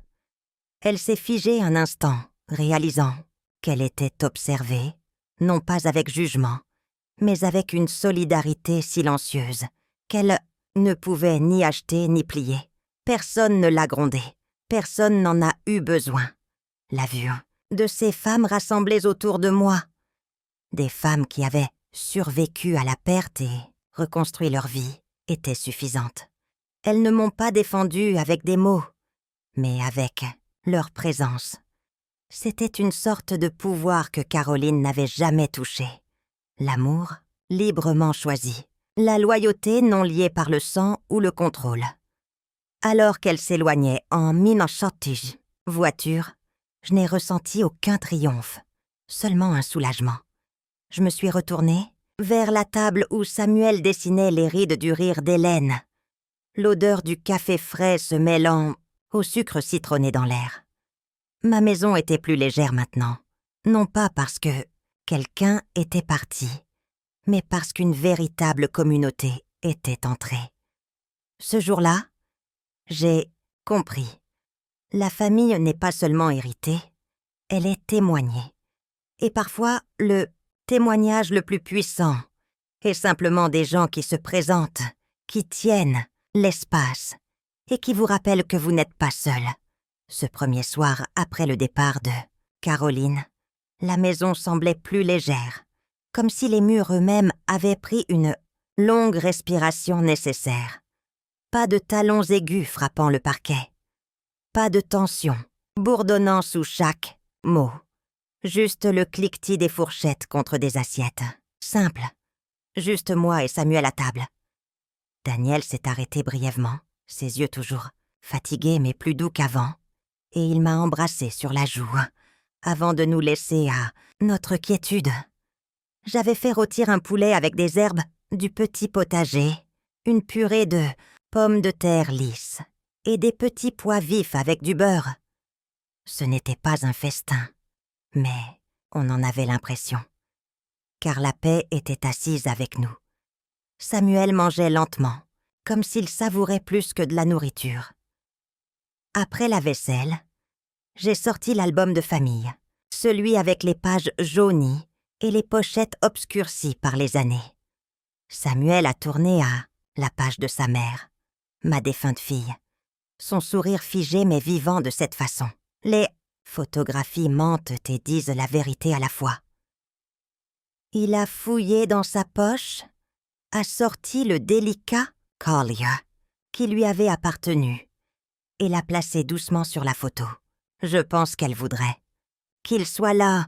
Elle s'est figée un instant, réalisant qu'elle était observée, non pas avec jugement, mais avec une solidarité silencieuse, qu'elle ne pouvait ni acheter ni plier. Personne ne l'a grondée, personne n'en a eu besoin. La vue de ces femmes rassemblées autour de moi, des femmes qui avaient survécu à la perte et reconstruit leur vie, était suffisante. Elles ne m'ont pas défendue avec des mots, mais avec leur présence. C'était une sorte de pouvoir que Caroline n'avait jamais touché. L'amour, librement choisi. La loyauté non liée par le sang ou le contrôle. Alors qu'elle s'éloignait en minachantige voiture, je n'ai ressenti aucun triomphe, seulement un soulagement. Je me suis retournée vers la table où Samuel dessinait les rides du rire d'Hélène, l'odeur du café frais se mêlant au sucre citronné dans l'air. Ma maison était plus légère maintenant, non pas parce que quelqu'un était parti, mais parce qu'une véritable communauté était entrée. Ce jour-là, j'ai compris. La famille n'est pas seulement héritée, elle est témoignée. Et parfois, le témoignage le plus puissant est simplement des gens qui se présentent, qui tiennent l'espace et qui vous rappellent que vous n'êtes pas seul. Ce premier soir, après le départ de Caroline, la maison semblait plus légère, comme si les murs eux-mêmes avaient pris une longue respiration nécessaire. Pas de talons aigus frappant le parquet. Pas de tension, bourdonnant sous chaque mot. Juste le cliquetis des fourchettes contre des assiettes. Simple. Juste moi et Samuel à table. Daniel s'est arrêté brièvement, ses yeux toujours fatigués mais plus doux qu'avant, et il m'a embrassé sur la joue, avant de nous laisser à notre quiétude. J'avais fait rôtir un poulet avec des herbes du petit potager, une purée de pommes de terre lisses et des petits pois vifs avec du beurre. Ce n'était pas un festin, mais on en avait l'impression, car la paix était assise avec nous. Samuel mangeait lentement, comme s'il savourait plus que de la nourriture. Après la vaisselle, j'ai sorti l'album de famille, celui avec les pages jaunies et les pochettes obscurcies par les années. Samuel a tourné à la page de sa mère, ma défunte fille. Son sourire figé mais vivant de cette façon. Les photographies mentent et disent la vérité à la fois. Il a fouillé dans sa poche, a sorti le délicat collier qui lui avait appartenu et l'a placé doucement sur la photo. Je pense qu'elle voudrait. Qu'il soit là,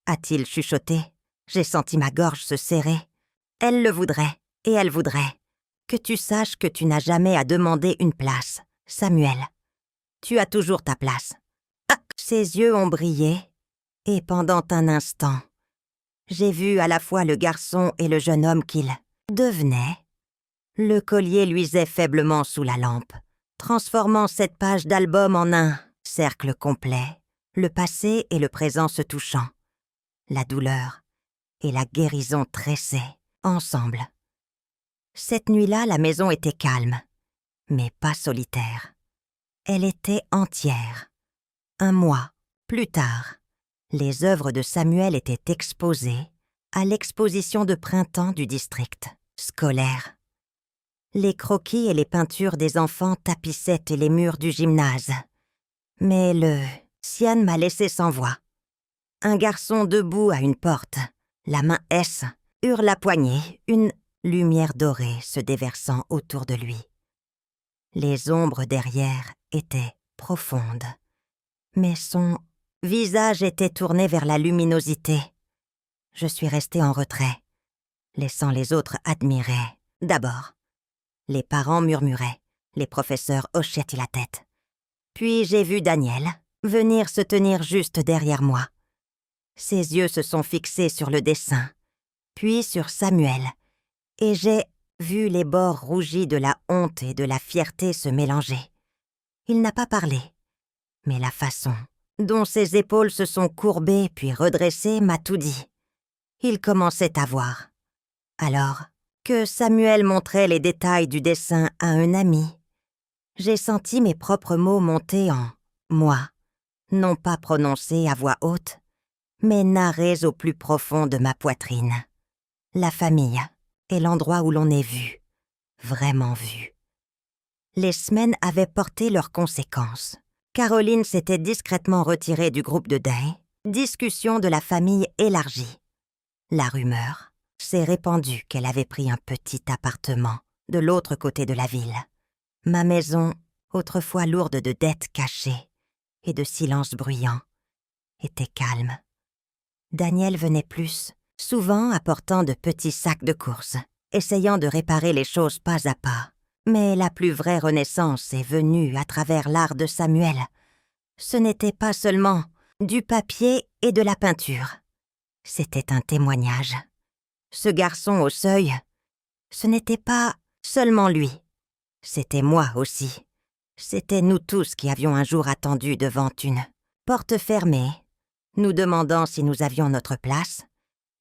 a-t-il chuchoté. J'ai senti ma gorge se serrer. Elle le voudrait, et elle voudrait. Que tu saches que tu n'as jamais à demander une place, Samuel. Tu as toujours ta place. Ah, ses yeux ont brillé, et pendant un instant, j'ai vu à la fois le garçon et le jeune homme qu'il devenait. Le collier luisait faiblement sous la lampe, transformant cette page d'album en un cercle complet, le passé et le présent se touchant, la douleur et la guérison tressaient ensemble. Cette nuit-là, la maison était calme, mais pas solitaire. Elle était entière. Un mois plus tard, les œuvres de Samuel étaient exposées à l'exposition de printemps du district scolaire. Les croquis et les peintures des enfants tapissaient les murs du gymnase. Mais le Sian m'a laissé sans voix. Un garçon debout à une porte, la main S, hurle la poignée, une lumière dorée se déversant autour de lui. Les ombres derrière étaient profondes, mais son visage était tourné vers la luminosité. Je suis restée en retrait, laissant les autres admirer. D'abord, les parents murmuraient, les professeurs hochaient la tête. Puis j'ai vu Daniel venir se tenir juste derrière moi. Ses yeux se sont fixés sur le dessin, puis sur Samuel, et j'ai vu les bords rougis de la honte et de la fierté se mélanger. Il n'a pas parlé, mais la façon dont ses épaules se sont courbées puis redressées m'a tout dit. Il commençait à voir. Alors que Samuel montrait les détails du dessin à un ami, j'ai senti mes propres mots monter en moi, non pas prononcés à voix haute, mais narrés au plus profond de ma poitrine. La famille est l'endroit où l'on est vu, vraiment vu. Les semaines avaient porté leurs conséquences. Caroline s'était discrètement retirée du groupe de deuil, discussion de la famille élargie. La rumeur s'est répandue qu'elle avait pris un petit appartement de l'autre côté de la ville. Ma maison, autrefois lourde de dettes cachées et de silence bruyant, était calme. Daniel venait plus, souvent apportant de petits sacs de courses, essayant de réparer les choses pas à pas. Mais la plus vraie renaissance est venue à travers l'art de Samuel. Ce n'était pas seulement du papier et de la peinture. C'était un témoignage. Ce garçon au seuil, ce n'était pas seulement lui. C'était moi aussi. C'était nous tous qui avions un jour attendu devant une porte fermée, nous demandant si nous avions notre place,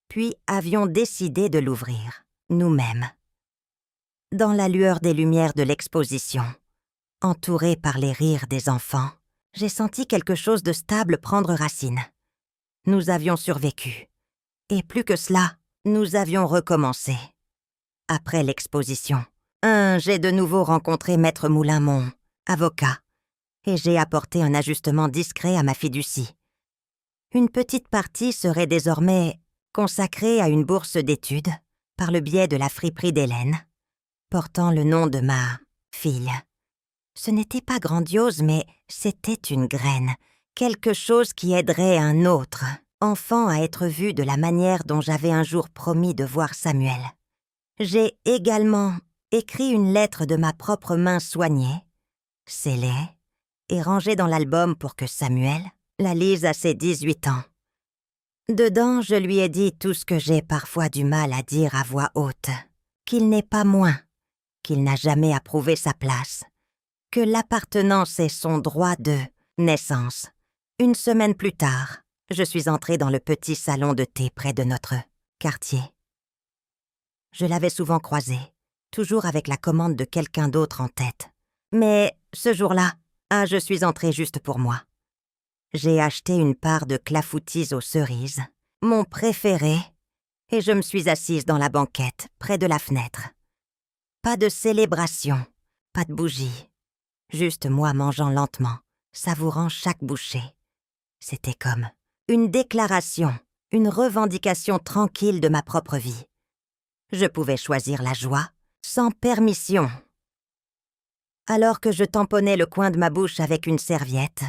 puis avions décidé de l'ouvrir, nous-mêmes. Dans la lueur des lumières de l'exposition, entourée par les rires des enfants, j'ai senti quelque chose de stable prendre racine. Nous avions survécu. Et plus que cela, nous avions recommencé. Après l'exposition, j'ai de nouveau rencontré Maître Moulin, mon avocat, et j'ai apporté un ajustement discret à ma fiducie. Une petite partie serait désormais consacrée à une bourse d'études par le biais de la friperie d'Hélène, portant le nom de ma fille. Ce n'était pas grandiose, mais c'était une graine, quelque chose qui aiderait un autre enfant à être vu de la manière dont j'avais un jour promis de voir Samuel. J'ai également écrit une lettre de ma propre main soignée, scellée et rangée dans l'album pour que Samuel la lise à ses 18 ans. Dedans, je lui ai dit tout ce que j'ai parfois du mal à dire à voix haute, qu'il n'est pas moins, qu'il n'a jamais approuvé sa place, que l'appartenance est son droit de naissance. Une semaine plus tard, je suis entrée dans le petit salon de thé près de notre quartier. Je l'avais souvent croisé, toujours avec la commande de quelqu'un d'autre en tête. Mais ce jour-là, je suis entrée juste pour moi. J'ai acheté une part de clafoutis aux cerises, mon préféré, et je me suis assise dans la banquette, près de la fenêtre. Pas de célébration, pas de bougies, juste moi mangeant lentement, savourant chaque bouchée. C'était comme une déclaration, une revendication tranquille de ma propre vie. Je pouvais choisir la joie, sans permission. Alors que je tamponnais le coin de ma bouche avec une serviette,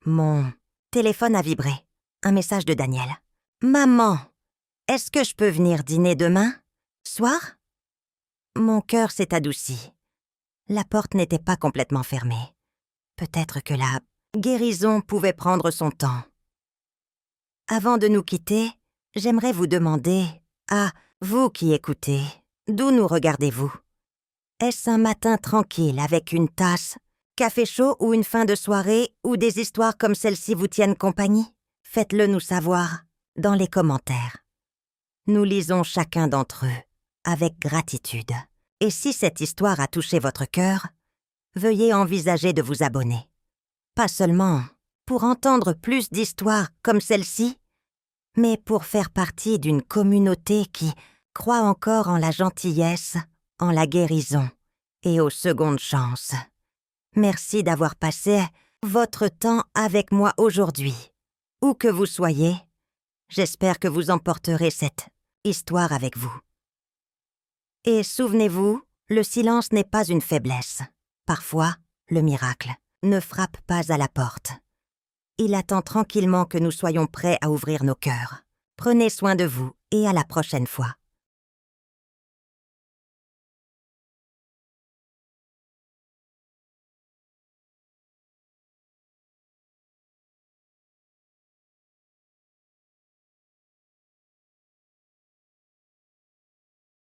mon téléphone a vibré. Un message de Daniel. « Maman, est-ce que je peux venir dîner demain? Soir ?» Mon cœur s'est adouci. La porte n'était pas complètement fermée. Peut-être que la guérison pouvait prendre son temps. Avant de nous quitter, j'aimerais vous demander, vous qui écoutez, d'où nous regardez-vous? Est-ce un matin tranquille avec une tasse, café chaud ou une fin de soirée où des histoires comme celle-ci vous tiennent compagnie? Faites-le nous savoir dans les commentaires. Nous lisons chacun d'entre eux avec gratitude. Et si cette histoire a touché votre cœur, veuillez envisager de vous abonner. Pas seulement pour entendre plus d'histoires comme celle-ci, mais pour faire partie d'une communauté qui croit encore en la gentillesse, en la guérison et aux secondes chances. Merci d'avoir passé votre temps avec moi aujourd'hui. Où que vous soyez, j'espère que vous emporterez cette histoire avec vous. Et souvenez-vous, le silence n'est pas une faiblesse. Parfois, le miracle ne frappe pas à la porte. Il attend tranquillement que nous soyons prêts à ouvrir nos cœurs. Prenez soin de vous et à la prochaine fois.